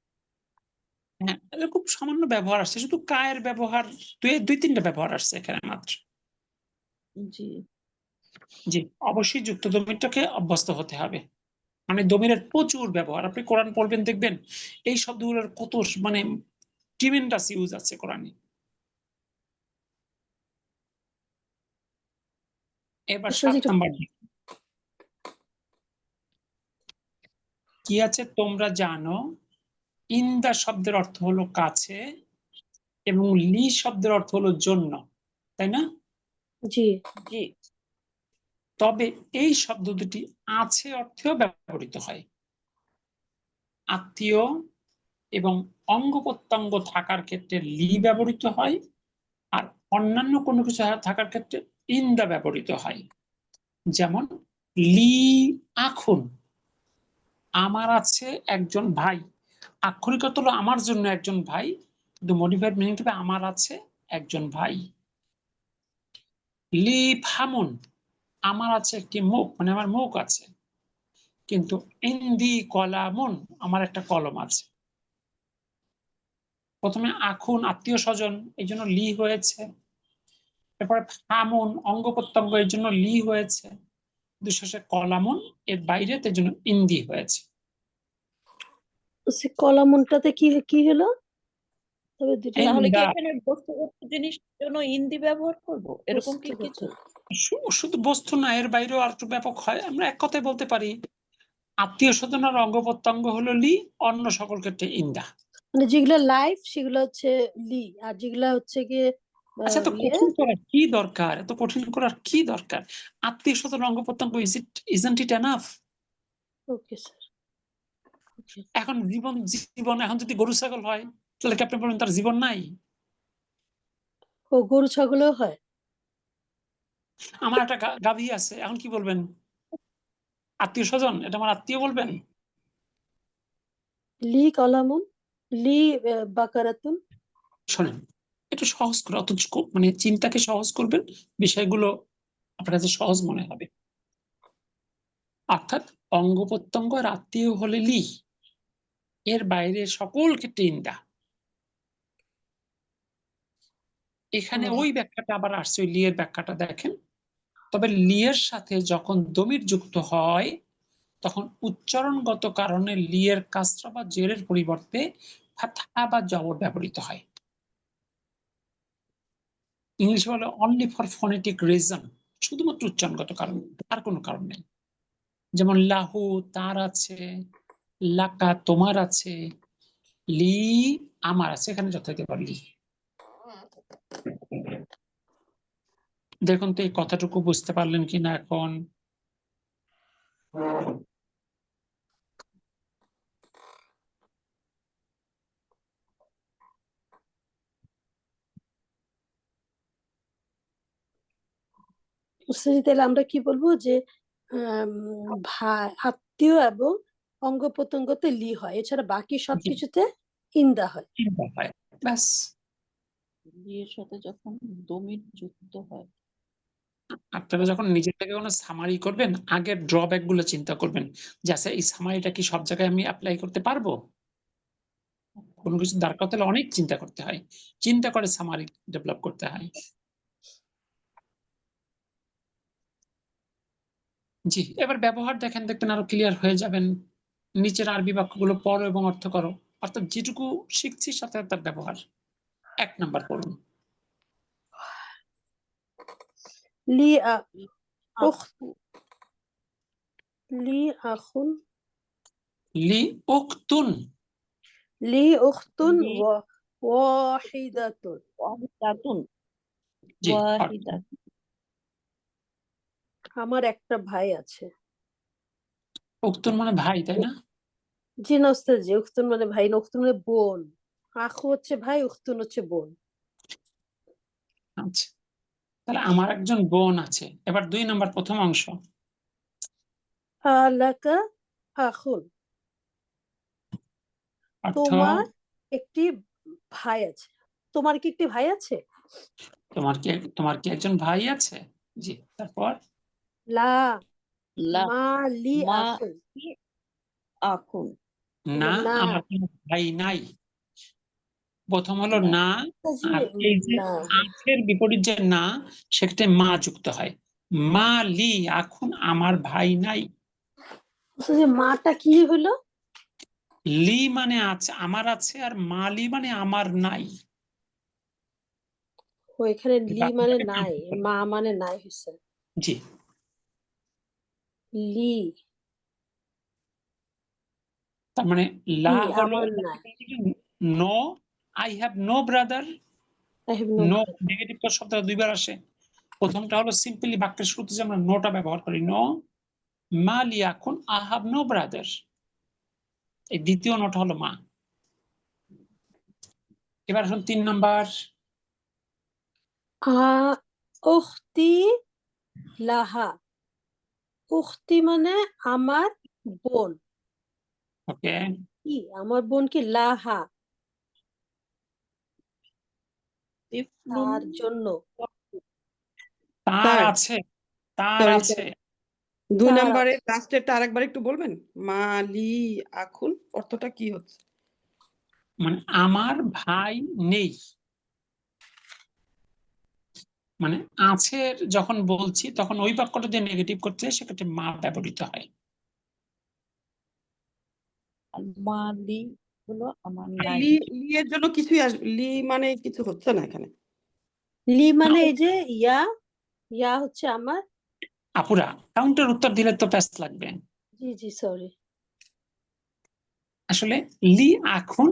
হ্যাঁ, এটা খুব সামান্য ব্যবহার আসছে, শুধু কায়ের ব্যবহার 2-3টা ব্যবহার আসছে এখানে মাত্র। জি জি, অবশ্যই যুক্ত দমিরটাকে অভ্যস্ত হতে হবে। মানে দমিরের প্রচুর ব্যবহার, আপনি কোরআন পড়বেন দেখবেন এই শব্দগুলোর কত মানে ট্রিমেন্ডাস ইউজ আছে কোরআনে। এবার 7 নাম্বার কি আছে, তোমরা জানো। ইন্দা শব্দের অর্থ হলো কাছে এবং লি শব্দের অর্থ হলো জন্য, তাই না? জি জি তবে এই শব্দ দুটি আছে অর্থেও ব্যবহৃত হয়। আত্মীয় এবং অঙ্গ প্রত্যঙ্গ থাকার ক্ষেত্রে লি ব্যবহৃত হয়, আর অন্যান্য কোনো কিছু থাকার ক্ষেত্রে ইন্দা ব্যবহৃত হয়। যেমন লি আখুন, আমার আছে একজন ভাই। আক্ষরিক অর্থ হলো আমার জন্য একজন ভাই, কিন্তু মডিফাইড মিনিং হবে আমার আছে একজন ভাই। লি ফামুন, আমার আছে একটি মুখ, মানে আমার মুখ আছে। কিন্তু ইন্দি কলামুন, আমার একটা কলম আছে। প্রথমে আখুন আত্মীয় স্বজন, এই জন্য লি হয়েছে। তারপরে ফামুন অঙ্গ প্রত্যঙ্গ, এর জন্য লি হয়েছে। শেষে কলামুন এর বাইরে, তার জন্য ইন্দি হয়েছে। সে কলামনটাতে কি কি হলো? তবে দুটো তাহলে কি ইন্দা এখানে বস্তুগত জিনিসের জন্য ইন্দি ব্যবহার করব এরকম কি বস্তুগত। কিছু? শুধু বস্তু না, এর বাইরেও আর একটু ব্যাপক হয়। আমরা এক কথায় বলতে পারি আত্মীয় স্বজনের অঙ্গ প্রত্যঙ্গ হলো লি, অন্য সকল ক্ষেত্রে ইন্দা। মানে যেগুলো লাইফ সেগুলো হচ্ছে লি, আর যেগুলো হচ্ছে গিয়ে আচ্ছা, এত ইয়ে কঠিন করার কি দরকার? এত কঠিন করার কি দরকার? আত্মীয় স্বজন অঙ্গ প্রত্যঙ্গ, isn't it enough? Okay sir. এখন জীবন এখন যদি গরু ছাগল হয়, তাহলে কি আপনি বলবেন তার জীবন নাই? ও গরু ছাগলও হয়। আমার একটা গাভী আছে, এখন কি বলবেন? আত্মীয় স্বজন, এটা আমার আত্মীয় বলবেন? লি কলামুন, লি বাকারাতুন। শোনেন, একটু সহজ করে, অত মানে চিন্তাকে সহজ করবেন, বিষয়গুলো আপনার কাছে সহজ মনে হবে। অর্থাৎ অঙ্গ প্রত্যঙ্গ আর আত্মীয় হলে লি, এর বাইরে সকল ক্ষেত্রে ইন্দা। এখানে ওই ব্যাখ্যাটা আবার আসছে, ওই লিয়ের ব্যাখ্যাটা দেখেন। তবে লিয়ের সাথে যখন দমির যুক্ত হয়, তখন উচ্চারণগত কারণে লিয়ের কাসরা বা জেরের পরিবর্তে ফাতহা বা জবর ব্যবহৃত হয়। ইংলিশে বলে অনলি ফর ফোনেটিক রিজন, শুধুমাত্র উচ্চারণগত কারণ, আর কোনো কারণ নেই। যেমন লাহু তার আছে, লাকা তোমার আছে, লি আমার আছে, এখানে যথাযথ লি। দেখুন তো এই কথাটুকু বুঝতে পারলেন কিনা এখন? তাহলে আমরা কি বলবো যে ভাই আত্মীয় এবং অঙ্গ প্রত্যঙ্গতে লি হয়, এছাড়া বাকি সবকিছুতে ইন্দা হয়। চিন্তা হয়, ব্যাস। বিয়ের সাথে যখন দমির যুক্ত হয়। আপনারা যখন নিজের থেকে কোনো সামারি করবেন, আগের ড্রব্যাক গুলো চিন্তা করবেন যে আচ্ছা এই সামারিটা কি সব জায়গায় আমি অ্যাপ্লাই করতে পারবো। কোনো কিছু দরকার হলে অনেক চিন্তা করতে হয়, চিন্তা করে সামারি ডেভেলপ করতে হয়। জি, এবার ব্যবহার দেখেন, দেখবেন আরো ক্লিয়ার হয়ে যাবেন। নিচের আরবি বাক্যগুলো পড়ো এবং অর্থ করো, অর্থাৎ যেটুকু শিখছি সাথে তার ব্যবহার। 1 নাম্বার পড়ুন। লি লি আখুন, লি উখতুন, লি উখতুন লি ওয়াহিদাতুন। ওয়াহিদাতুন জি, ওয়াহিদাতুন। আমার একটা ভাই আছে। উখতুন মানে ভাই, তাই না? জি না ওস্তাদ জি, উখতুন মানে ভাই না, উখতুন মানে বোন। আখু হচ্ছে ভাই, উখতুন হচ্ছে বোন। আচ্ছা, তাহলে আমার একজন বোন আছে। এবার 2 নম্বর প্রথম অংশ। আলাকা আখুন, অর্থ তোমার একটি ভাই আছে। তোমার কি একটি ভাই আছে? তোমার কি একজন ভাই আছে? জি, তারপর লা লা মা লি মা আখুন, লি আখুন। না, না আমার কোনো ভাই নাই। প্রথম হলো না না, জি, আর এই যে না আখের বিপরীত যে না, সেক্ষেত্রে মা যুক্ত হয়। মা লি আখুন, আমার ভাই নাই। ওস্তাদ জি, মাটা কি হলো? লি মানে আছে, আমার আছে, আর মালি মানে আমার নাই। ও এখানে লি মানে বাক্যটাকে নাই, complete করো। মা মানে নাই হয়েছে। জি, লি তার মানে লা লি হলো আমার নাই। No, I have no brother. I have no no brother. Negative শব্দটা 2 বার আসে। প্রথমটা হলো সিম্পলি বাক্যের শুরুতে যে আমরা নোটা ব্যবহার করি, নো মা লি আখুন, আই হ্যাভ নো ব্রাদার। এই দ্বিতীয় নোটা হলো মা। এবার আসুন 3 নাম্বার। আ উখতি লাহা, উখতি মানে আমার বোন। ওকে, কি আমার বোন কি লাহা, তিফলুন তার জন্য। তার স্যার আছে, তার সরি আছে। স্যার, 2 তার নাম্বারের আছে। লাস্টেরটা আরেকবার একটু বলবেন? মা লি আখুন অর্থটা কি হচ্ছে? মানে আমার ভাই নেই। মানে আছে যখন বলছি তখন ওই বাক্যটা দিয়ে নেগেটিভ করতে হয়, সেক্ষেত্রে মা ব্যবহৃত হয়। আর মা লি হলো আমার নাই। লি লি এর জন্য কিছুই আসবে, লি মানে কিছু হচ্ছে না এখানে। লি না, মানে এই যে ইয়া, ইয়া হচ্ছে আমার। আপুরা কাউন্টার উত্তর দিলে তো ব্যস্ত লাগবে। জি জি সরি। আসলে লি আখুন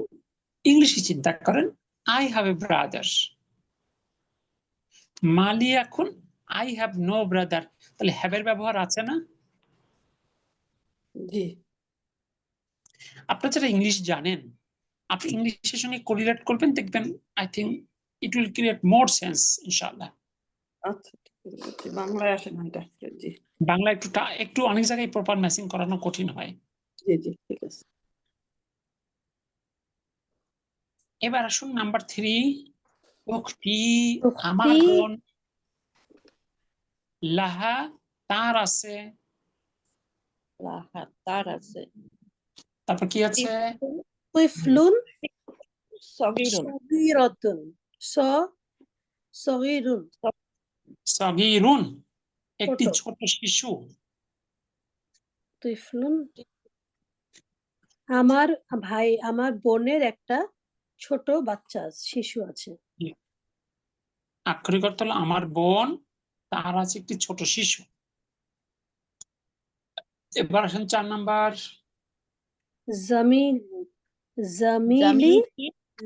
ইংলিশে চিন্তা করেন, আই হ্যাভ এ ব্রাদার। মালি এখন আই হ্যাভ নো ব্রাদার, তাহলে হ্যাভের ব্যবহার আছে না? জি আপনারা যারা ইংলিশ জানেন, আপনি ইংলিশের সঙ্গে কোরিলেট করবেন, দেখবেন I think it will create more sense ইনশাআল্লাহ। আচ্ছা, ঠিক আছে, বাংলায় আসে না এটা। জি বাংলা একটু অনেক জায়গায় প্রপার ম্যাচিং করানো কঠিন হয়। জি জি ঠিক আছে। এবার আসুন নাম্বার 3, উখতি আমার উখতি বোন, লাহা তার আছে, লাহা তার আছে। তারপর কি আছে? তিফলুন তিফলুন সগীরুন সগীরাতুন, সগীরুন সগীরুন একটি ছোট। ছোট শিশু। তিফলুন আমার ভাই, আমার বোনের একটা ছোট বাচ্চা আছে, শিশু আছে। আক্ষরিক অর্থ হলো আমার বোন, তার আছে একটি ছোট শিশু। এবার আসেন 4 নাম্বার। জামিল জামিলি জামিলি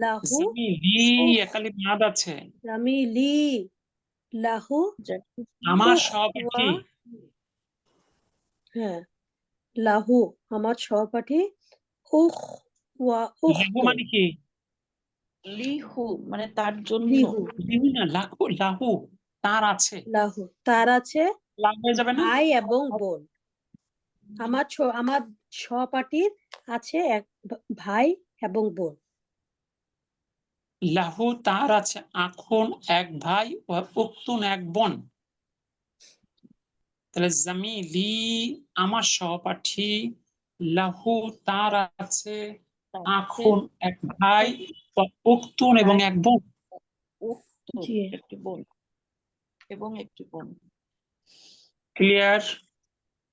লাহু জামিলি উখ, একালি মাদ আছে। জামিলি লাহু আমার উখওয়া, সহপাঠী। হ্যাঁ লাহু আমার সহপাঠী, উখ ওয়া লাহু উখতুন, মানে কি? লিহু মানে তার জন্য। লিহু লিহু না, লাহু লাহু তার আছে। লাহু তার আছে লাভ হয়ে যাবে না? ভাই এবং বোন। আমার সহপাঠীর আছে এক ভাই এবং বোন। লাহু তার আছে আখুন এক ভাই, ও উখতুন এক বোন। তাহলে জামিলি আমার সহপাঠী, লাহু তার আছে তার আছে আখুন এক ভাই, ও উখতুন এবং ভাই এক বোন। উখতুন জি একটি বোন এবং একটি বোন। ক্লিয়ার?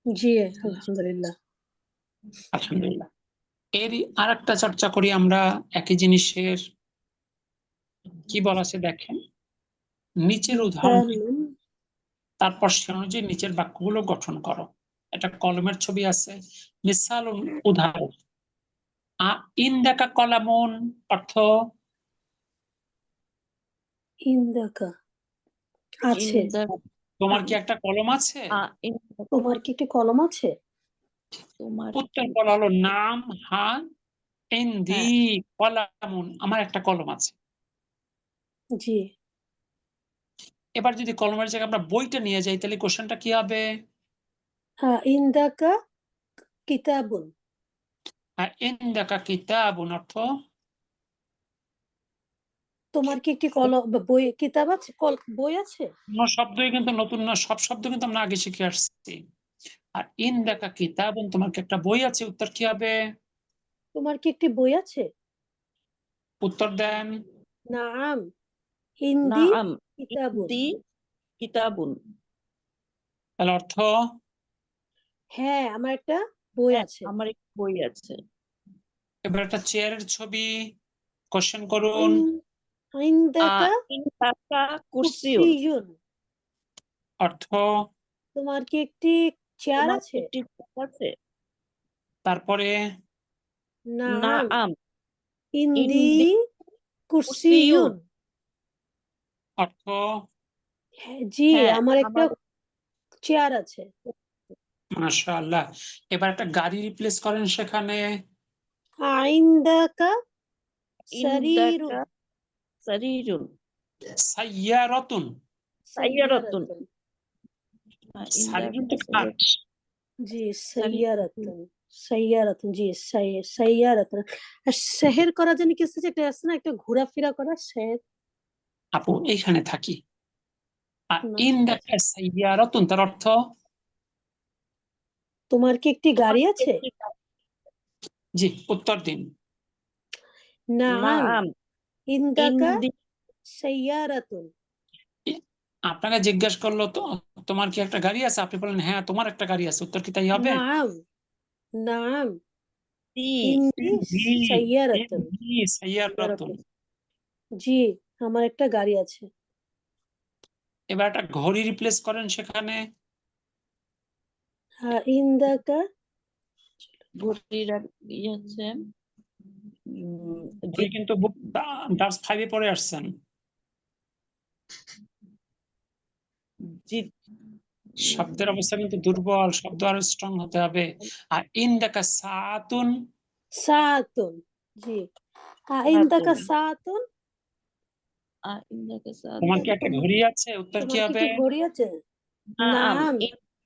জি আলহামদুলিল্লাহ। আলহামদুলিল্লাহ। এরই আরেকটা চর্চা করি আমরা একই জিনিসের। কি বলা আছে দেখেন, নিচের উদাহরণ মিসালুন তারপর সে অনুযায়ী নিচের বাক্যগুলো গঠন করো। একটা কলমের ছবি আছে, মিসাল উদাহরণ। ইন্দাকা কলামুন অর্থ ইন্দাকা আছে। ইন দা তোমার কি একটা কলম আছে? ইন তোমার কি একটি কলম আছে? তোমার উত্তর বলা হলো নাম হা ইনদি হ্যাঁ কলামুন, আমার একটা কলম আছে। জি এবার যদি কলমের জায়গায় আমরা বইটা নিয়ে যাই তাহলে কোশ্চেনটা কি হবে? ইন্দাকা কিতাবুন, ইনদাকা কিতাবুন অর্থ তোমার কি একটি কলম বা বই কিতাব আছে, বই আছে? কোনো শব্দই কিন্তু নতুন না, সব শব্দ কিন্তু আমরা আগে শিখে আসছি। আর ইনদাকা কিতাবুন, তোমার কি একটা বই আছে, উত্তর কি হবে? তোমার কি একটি বই আছে? উত্তর দেন। নাম না ইন্দি আম কিতাবুন, ইন্দি কিতাবুন। তাহলে অর্থ হ্যাঁ আমার একটা বই হ্যাঁ আছে। আমার একটা বই আছে। এবার একটা চেয়ারের ছবি, কোশ্চেন করুন। ইন্দাকা ইনদাকা কুরসিউন। কুরসিয়ুন, অর্থ তোমার কি একটি চেয়ার তোমার আছে? একটি চেয়ার আছে? তারপরে না নাম আম ইন্দি ইন্দি কুরসিয়ুন। কুরসিয়ুন, অর্থ জি হ্যাঁ আমার একটা আমার চেয়ার আছে। মাশাআল্লাহ। এবার একটা গাড়ি রিপ্লেস করেন সেখানে। আইন্দাকা সারিরুন, ইনদাকা সারিরুন। সাইয়ারাতুন, সাইয়ারাতুন। সাইয়ারাতুন, সারিরুন তো ইনদাকা কাঠ। জি সারিরুন। সাইয়ারাতুন, সাইয়ারাতুন, জি সাইয়ারাতুন। আর শেহের করা জানি কিছু যেটা আছে না, একটা ঘোরাফেরা করা শেহের। আপু এইখানে থাকি। আর না, ঠিক আছে। ইনদাকা সাইয়ারাতুন তার অর্থ তোমার কি একটি তোমার গাড়ি কি আছে? একটি জি, উত্তর দিন। নাম নাম ইন্দাকা ইন্দি সাইয়ারাতুন, আপনাকে জিজ্ঞেস করলো তো তোমার কি একটা গাড়ি আছে, আপনি বলেন হ্যাঁ তোমার একটা গাড়ি আছে, উত্তর কি তাই হবে? নাম নাম তি ইন্দি জি, সাইয়ারাতুন, জি, সাইয়ারাতুন। জি আমার একটা গাড়ি আছে। এবার একটা ঘড়ি রিপ্লেস করেন সেখানে। ইন্দাকা ঘড়ির আছে। ঘড়ি কিন্তু ডার্স 5-এ পড়ে আসছেন। শব্দের অবস্থা কিন্তু দুর্বল, শব্দ আরো স্ট্রং হতে হবে। আর ইনদাকা সাআতুন, সাআতুন, জি ইন্দাকা সাআতুন, ইন্দাকা তোমার কি সাআতুন। একটা ঘড়ি আছে, উত্তর কি তোমার কি হবে? একটি ঘড়ি আছে? নাম নাম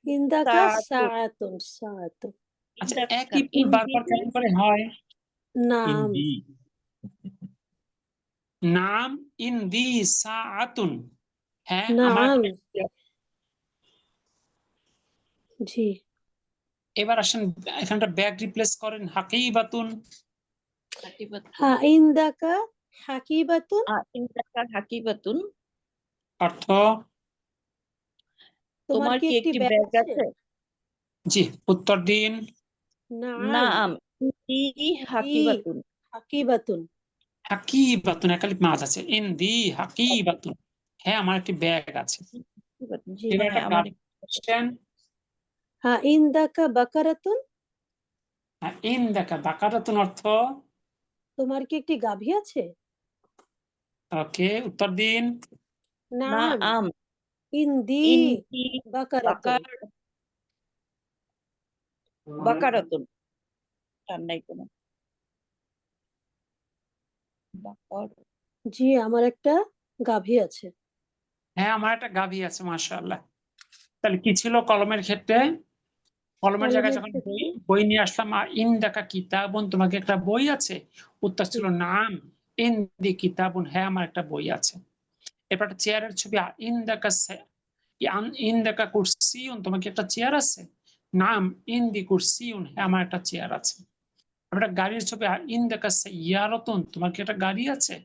ইন্দাকা সাআতুন, সাআতুন, আচ্ছা, ইন্দাকা একই ভুল বারবার কেমন করে হয়? নাম ইন্দি নাম ইনদি সাআতুন, হ্যাঁ আমার নাম, একটা। জি এবার আসেন এখানটা ব্যাগ রিপ্লেস করেন হাকিবাতুন। ইন্দাকা হাকিবাতুন, ইন্দাকা হাকিবাতুন। অর্থ তোমার তোমার কি কি একটি একটি ব্যাগ ব্যাগ আছে? আছে? জি, উত্তর দিন। নাম নাম ইন্দি হাকিবাতুন। হাকিবাতুন, হাকিবাতুন, একালিপ মাছ আছে, ইনদি হাকিবাতুন, হ্যাঁ আমার একটি ব্যাগ আছে। জি এবার হ্যাঁ একটা আমার কোশ্চেন। ইন্দাকা বাকারাতুন, ইনদাকা বাকারাতুন অর্থ তোমার তোমার কি একটি গাভী আছে? ওকে, উত্তর দিন। নাম নাম ইন্দি ইন্দি বাকারাতুন, বাকারাতুন। আর নাই কোনো বাকার। জি আমার একটা গাভী আছে। হ্যাঁ আমার একটা গাভী আছে, মাশাআল্লাহ। তাহলে কি ছিল কলমের ক্ষেত্রে? কলমের জায়গায় কলমের যখন বই ক্ষেত্রে বই নিয়ে আসলাম, ইনদাকা কিতাবুন, তোমাকে একটা বই আছে, উত্তর ছিল নাম ইনদি কিতাবুন, হ্যাঁ আমার একটা বই আছে। এরপর একটা চেয়ারের ছবি, ইনদাকা কুরসিউন, তোমাকে একটা চেয়ার আছে, নাম ইনদি কুরসিউন, হ্যাঁ আমার একটা চেয়ার আছে। একটা গাড়ির ছবি, ইনদাকা সাইয়ারাতুন, তোমার কি একটা গাড়ি আছে,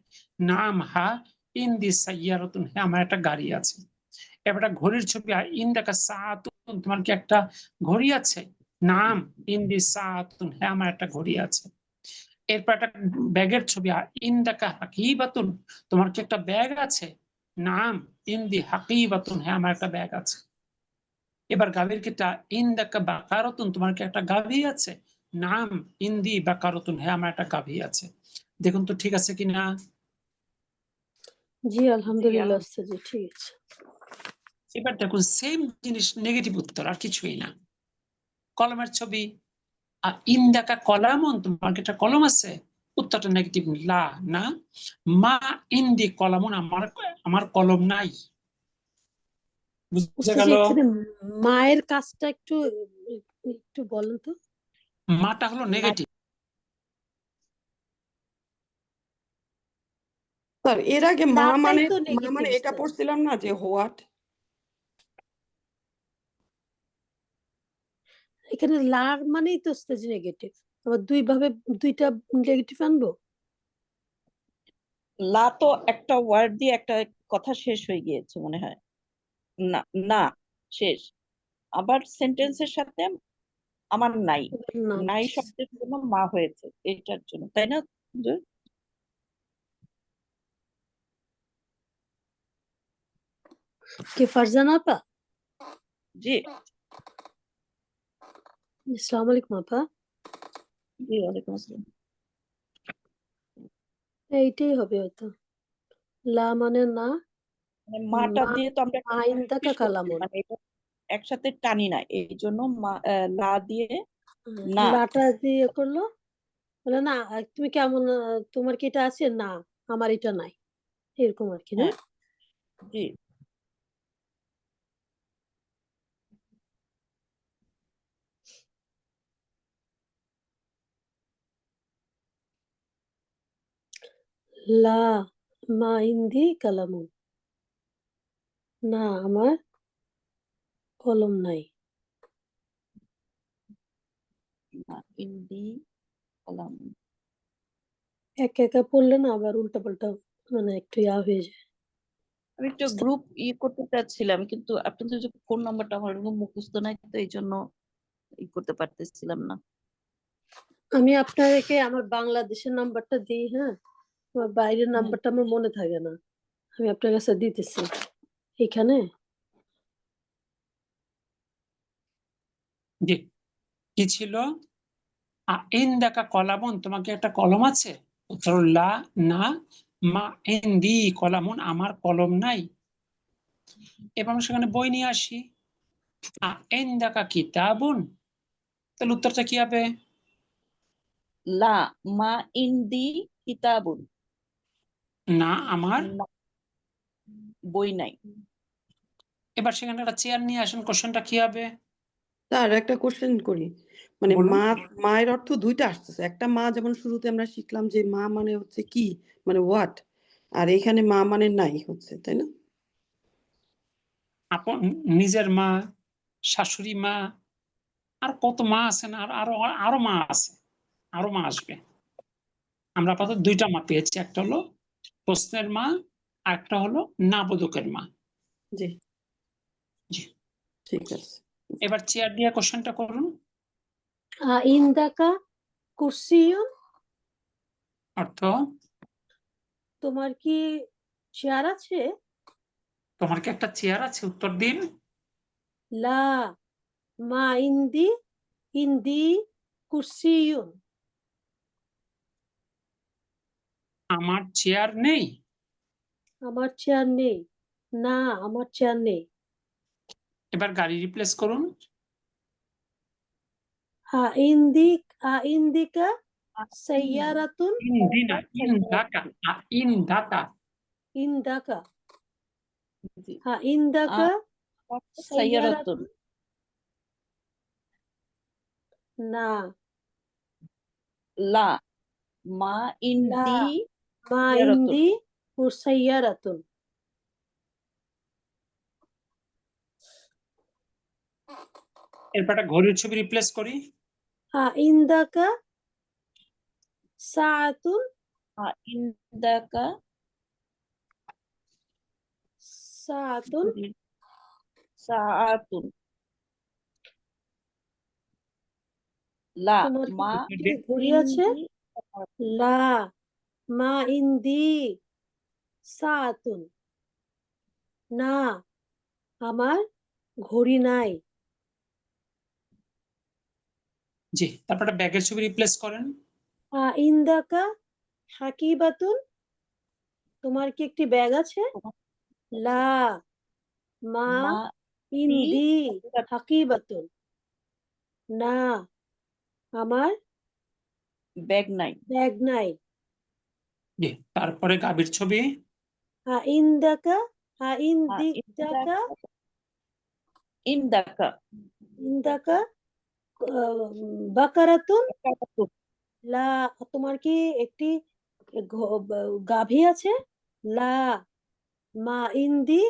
নাম হা ইনদি সাইয়ারাতুন, হ্যাঁ আমার একটা গাড়ি আছে। এবার একটা ঘড়ির ছবি, ইনদাকা সাআতুন, তোমার কি একটা ঘড়ি আছে, নাম ইনদি সাআতুন, হ্যাঁ আমার একটা ঘড়ি আছে। এরপর একটা ব্যাগের ছবি, ইনদাকা হাকিবাতুন, তোমার কি একটা ব্যাগ আছে, নাম ইনদি হাকিবাতুন, হ্যাঁ আমার একটা ব্যাগ আছে। এবার গাভীর ক্ষেত্রে, ইনদাকা বাকারাতুন, তোমার কি একটা গাভী আছে, নাম ইনদি বাকারাতুন, হ্যাঁ আমার একটা গাভী আছে। দেখুন তো ঠিক আছে কিনা। জি আলহামদুলিল্লাহ জি ঠিক আছে। এবার দেখুন সেম জিনিস, নেগেটিভ উত্তর, আর কিছুই না। কলমের ছবি, ইন্দাকা কলামন, তোমার কি একটা কলম আছে? উত্তরটা নেগেটিভ, লা, না। মা ইন্দি কলামন, আমার আমার কলম নাই। বুঝে উস্তাদ গেল? এখানে মায়ের কাজটা একটু একটু বলেন তো। মাটা হলো নেগেটিভ। স্যার এর আগে মা লাটাই মানে তো মা নেগেটিভ মানে এটা উস্তাদ। পড়ছিলাম না যে হোয়াট। এখানে লার মানেই তো উস্তাদ নেগেটিভ, আবার দুইটা নেগেটিভ আনবো। লা তো একটা ওয়ার্ড দিয়ে একটা কথা শেষ হয়ে গিয়েছে মনে হয়। না, না শেষ। আবার সেন্টেন্সের সাথে আমার নাই, না নাই শব্দের জন্য মা হয়েছে, এটার জন্য, তাই না? হুজুর? কে ফারজানা আপা? জি, আসসালামু আলাইকুম আপা। জি, ওয়ালাইকুম আসসালাম। এইটাই হবে হয়তো। লা মানে না, মানে মাটা মা দিয়ে তো আমরা একটা ইন্দাকা শেষ করছি, কালামন। মানে এটা একসাথে টানি না, এই জন্য লা দিয়ে না। লাটা দিয়ে করলো, বলে না তুমি কেমন, তোমার কি এটা আছে? না আমার এটা নাই, এরকম আর কি, না? হ্যাঁ, জি। লা মা ইন্দি কালামন, না আমার কলম নাই। না, ইন্দি কলাম। একা একা পড়লে না আবার উল্টা পাল্টা মানে একটু ইয়া হয়ে যায়। আমি একটা গ্রুপ করতে চাচ্ছিলাম, কিন্তু আপনাদের যে ফোন নাম্বারটা আমার এরকম মুখস্থ নাই, তো এই জন্য করতে পারতেছিলাম না। আমি আপনাদেরকে আমার বাংলাদেশের নাম্বারটা দিই, হ্যাঁ? আমার বাইরের হুম। নাম্বারটা আমার মনে থাকে না, আমি আপনার কাছে দিতেছি এখানে। জি, কি ছিল? ইন্দাকা কলামন, তোমাকে একটা কলম আছে? উত্তর লা, না। মা ইন্দি কলামন, আমার কলম নাই। এবার আমরা সেখানে বই নিয়ে আসি। ইন্দাকা কিতাবুন, তাহলে উত্তরটা কি হবে? লা মা ইন্দি কিতাবুন, না আমার না, বই নাই। এবার সেখানে একটা চেয়ার নিয়ে আসেন, কোশ্চেনটা কি হবে? স্যার একটা কোশ্চেন করি, মানে বলুন। মায়ের অর্থ দুইটা আসতেছে। একটা মা যেমন শুরুতে আমরা শিখলাম যে মা মানে হচ্ছে কি, মানে হোয়াট, আর এখানে মা মানে নাই হচ্ছে, তাই না? আপন নিজের মা, শাশুড়ি মা, আর কত মা আছে না, আরো আরো মা আছে, আরো মা আসবে। আমরা আপাতত দুইটা মা পেয়েছি, একটা হলো প্রশ্নের মা, আর একটা হলো নাবোধকের মা। জি, জি, ঠিক আছে। এবার চেয়ার দিয়ে কোশ্চেনটা করুন। ইন্দাকা কুরসিয়ুন, অর্থ, তোমার কি চেয়ার আছে? তোমার কি একটা চেয়ার আছে? উত্তর দিন। লা মা ইন্দি ইন্দি কুরসিয়ুন, আমার চেয়ার নেই। আমার চেয়ার নেই, না আমার চেয়ার নেই। এবার গাড়ি রিপ্লেস করুন। ইন্দি ইন্দিকা সাইয়ারাতুন, ইন্দিনা, ইন্দাকা, ইন্দাকা। জি। ইন্দাকা আ ইন্দাকা সাইয়ারাতুন, সাইয়ারাতুন, না লা মা লা ইন্দি মা সাইয়ারাতুন। ইন্দি সাইয়ারাতুন। এরপর একটা ঘড়ির ছবি রিপ্লেস করি। ইন্দাকা সাআতুন, ইন্দাকা সাআতুন, সাআতুন, লা তোমার মা কি ঘড়ি আছে? ইন্দি লা মা ইন্দি সাআতুন, না আমার ঘড়ি নাই। জি, তারপর একটা ব্যাগের ছবি রিপ্লেস করেন। ইন্দাকা হাকিবাতুন, তোমার কি একটি ব্যাগ আছে? লা মা মা ইন্দি হাকিবাতুন, না আমার ব্যাগ নাই। ব্যাগ নাই। জি, তারপরে গাভীর ছবি। ইন্দাকা ইন্দাকা ইন্দিদাকা ইন্দাকা ইন্দাকা বাকারাতুন লা, তোমার কি একটি গাভী আছে? লা মা ইন্দি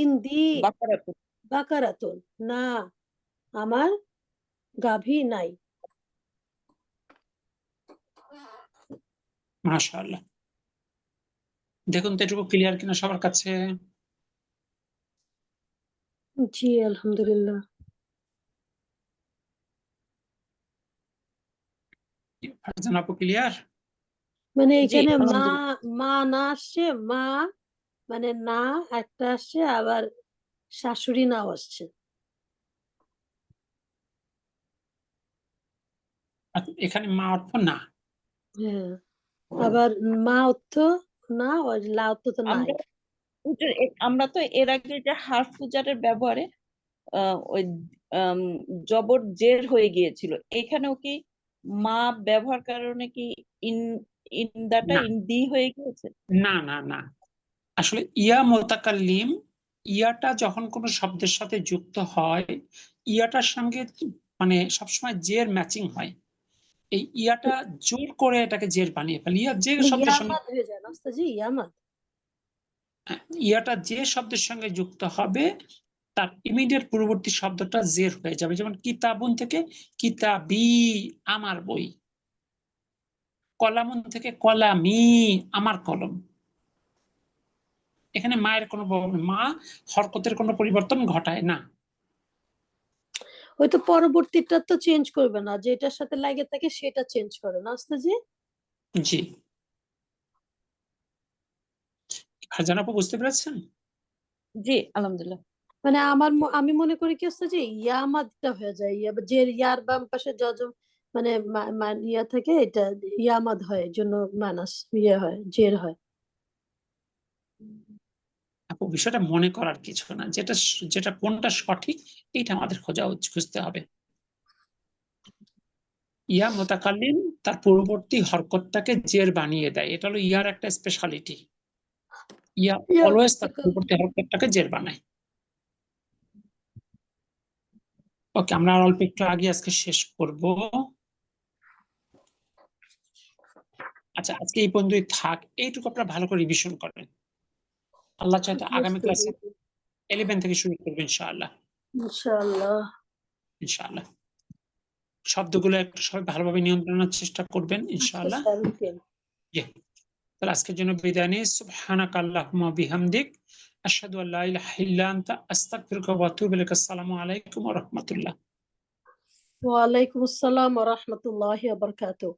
ইন্দি বাকারাতুন বাকারাতুন, না আমার গাভী নাই। মাশাআল্লাহ। দেখুন তো এটুকু ক্লিয়ার কিনা সবার কাছে? জি আলহামদুলিল্লাহ। ফারজানা আপু ক্লিয়ার? মানে জি এখানে মা আলহামদুলিল্লাহ। মা না আসছে, মা মানে না একটা আসছে, আবার শাশুড়ি নাও আসছে। এখানে মা অর্থ না। হ্যাঁ, আবার মা অর্থ না, আর লা অর্থ তো নাই। আমরা তো এর আগে যে হারফ জারের ব্যবহারে ওই জবর জের হয়ে গিয়েছিল, এখানেও কি মা ব্যবহার কারণে কি ইন ইন্দাটা না ইন্দি হয়ে গিয়েছে? না না না, আসলে ইয়া মুতাকাল্লিম, ইয়াটা যখন কোনো শব্দের সাথে যুক্ত হয়, ইয়াটার সঙ্গে মানে সবসময় জের ম্যাচিং হয়। এই ইয়াটা জোর করে এটাকে জের বানিয়ে ফেলে। ইয়া যে শব্দের সঙ্গে ইয়ামাদ হয়ে যায় না ওস্তাদজি, ইয়ামাদ। ইয়াটা যে শব্দের সঙ্গে যুক্ত হবে তার ইমিডিয়েট পূর্ববর্তী শব্দটা জের হয়ে যাবে। যেমন কিতাবুন থেকে কিতাবি, আমার বই। কলামুন থেকে কলামি, আমার কলম। এখানে মায়ের কোনো মা হরকতের কোনো পরিবর্তন ঘটায় না। ওই তো পরবর্তীটা তো চেঞ্জ করবে না, যেটার সাথে লাগে থাকে সেটা চেঞ্জ করে না ওস্তাদজি। জি, ফারজানা আপু বুঝতে পেরেছেন? জি আলহামদুলিল্লাহ। মানে আমি মনে করি কি ওস্তাদজি, ইয়ামাদটা হয়ে যায়, যে ইয়ার বাম পাশে যজম মানে ইয়া থেকে এটা ইয়ামাদ হয়, এই জন্য মানাস ইয়ে হয়, জের হয়। আপু বিষয়টা মনে করার কিছু না, যেটা যেটা কোনটা সঠিক এইটা আমাদের খুঁজতে হবে। ইয়া মুতাকাল্লিম তার পূর্ববর্তী হরকতটাকে জের বানিয়ে দেয়, এটা হলো ইয়ার একটা স্পেশালিটি। ইয়া ইয়া অলওয়েজ তার মুতাকাল্লিম। পূর্ববর্তী হরকতটাকে জের বানায়। ওকে, আমরা অল্প একটু আগে আজকে শেষ করব। আচ্ছা, আজকে এই পর্যন্তই থাক, এইটুকু আপনারা ভালো করে রিভিশন করেন। আল্লাহ চাইতে আগামী ক্লাসে 11 থেকে শুরু করবো ইনশাআল্লাহ। ইনশাআল্লাহ। ইনশাআল্লাহ শব্দগুলো একটু সবাই ভালোভাবে নিয়ন্ত্রণের চেষ্টা করবেন আচ্ছা ইনশাআল্লাহ। স্যার, ওকে। জি, তাহলে আজকের জন্য বিদায় নিই। সুবহানাকা আল্লাহুম্মা বিহামদিক আশহাদু আল্লা ইলাহা ইল্লা আনতা আস্তাগফিরুকা ওয়া আতুবু ইলাইক। আসসালামু আলাইকুম ওয়া রাহমাতুল্লাহ। ওয়ালাইকুম আসসালাম ওয়া রাহমাতুল্লাহি ওয়া বারাকাতুহু।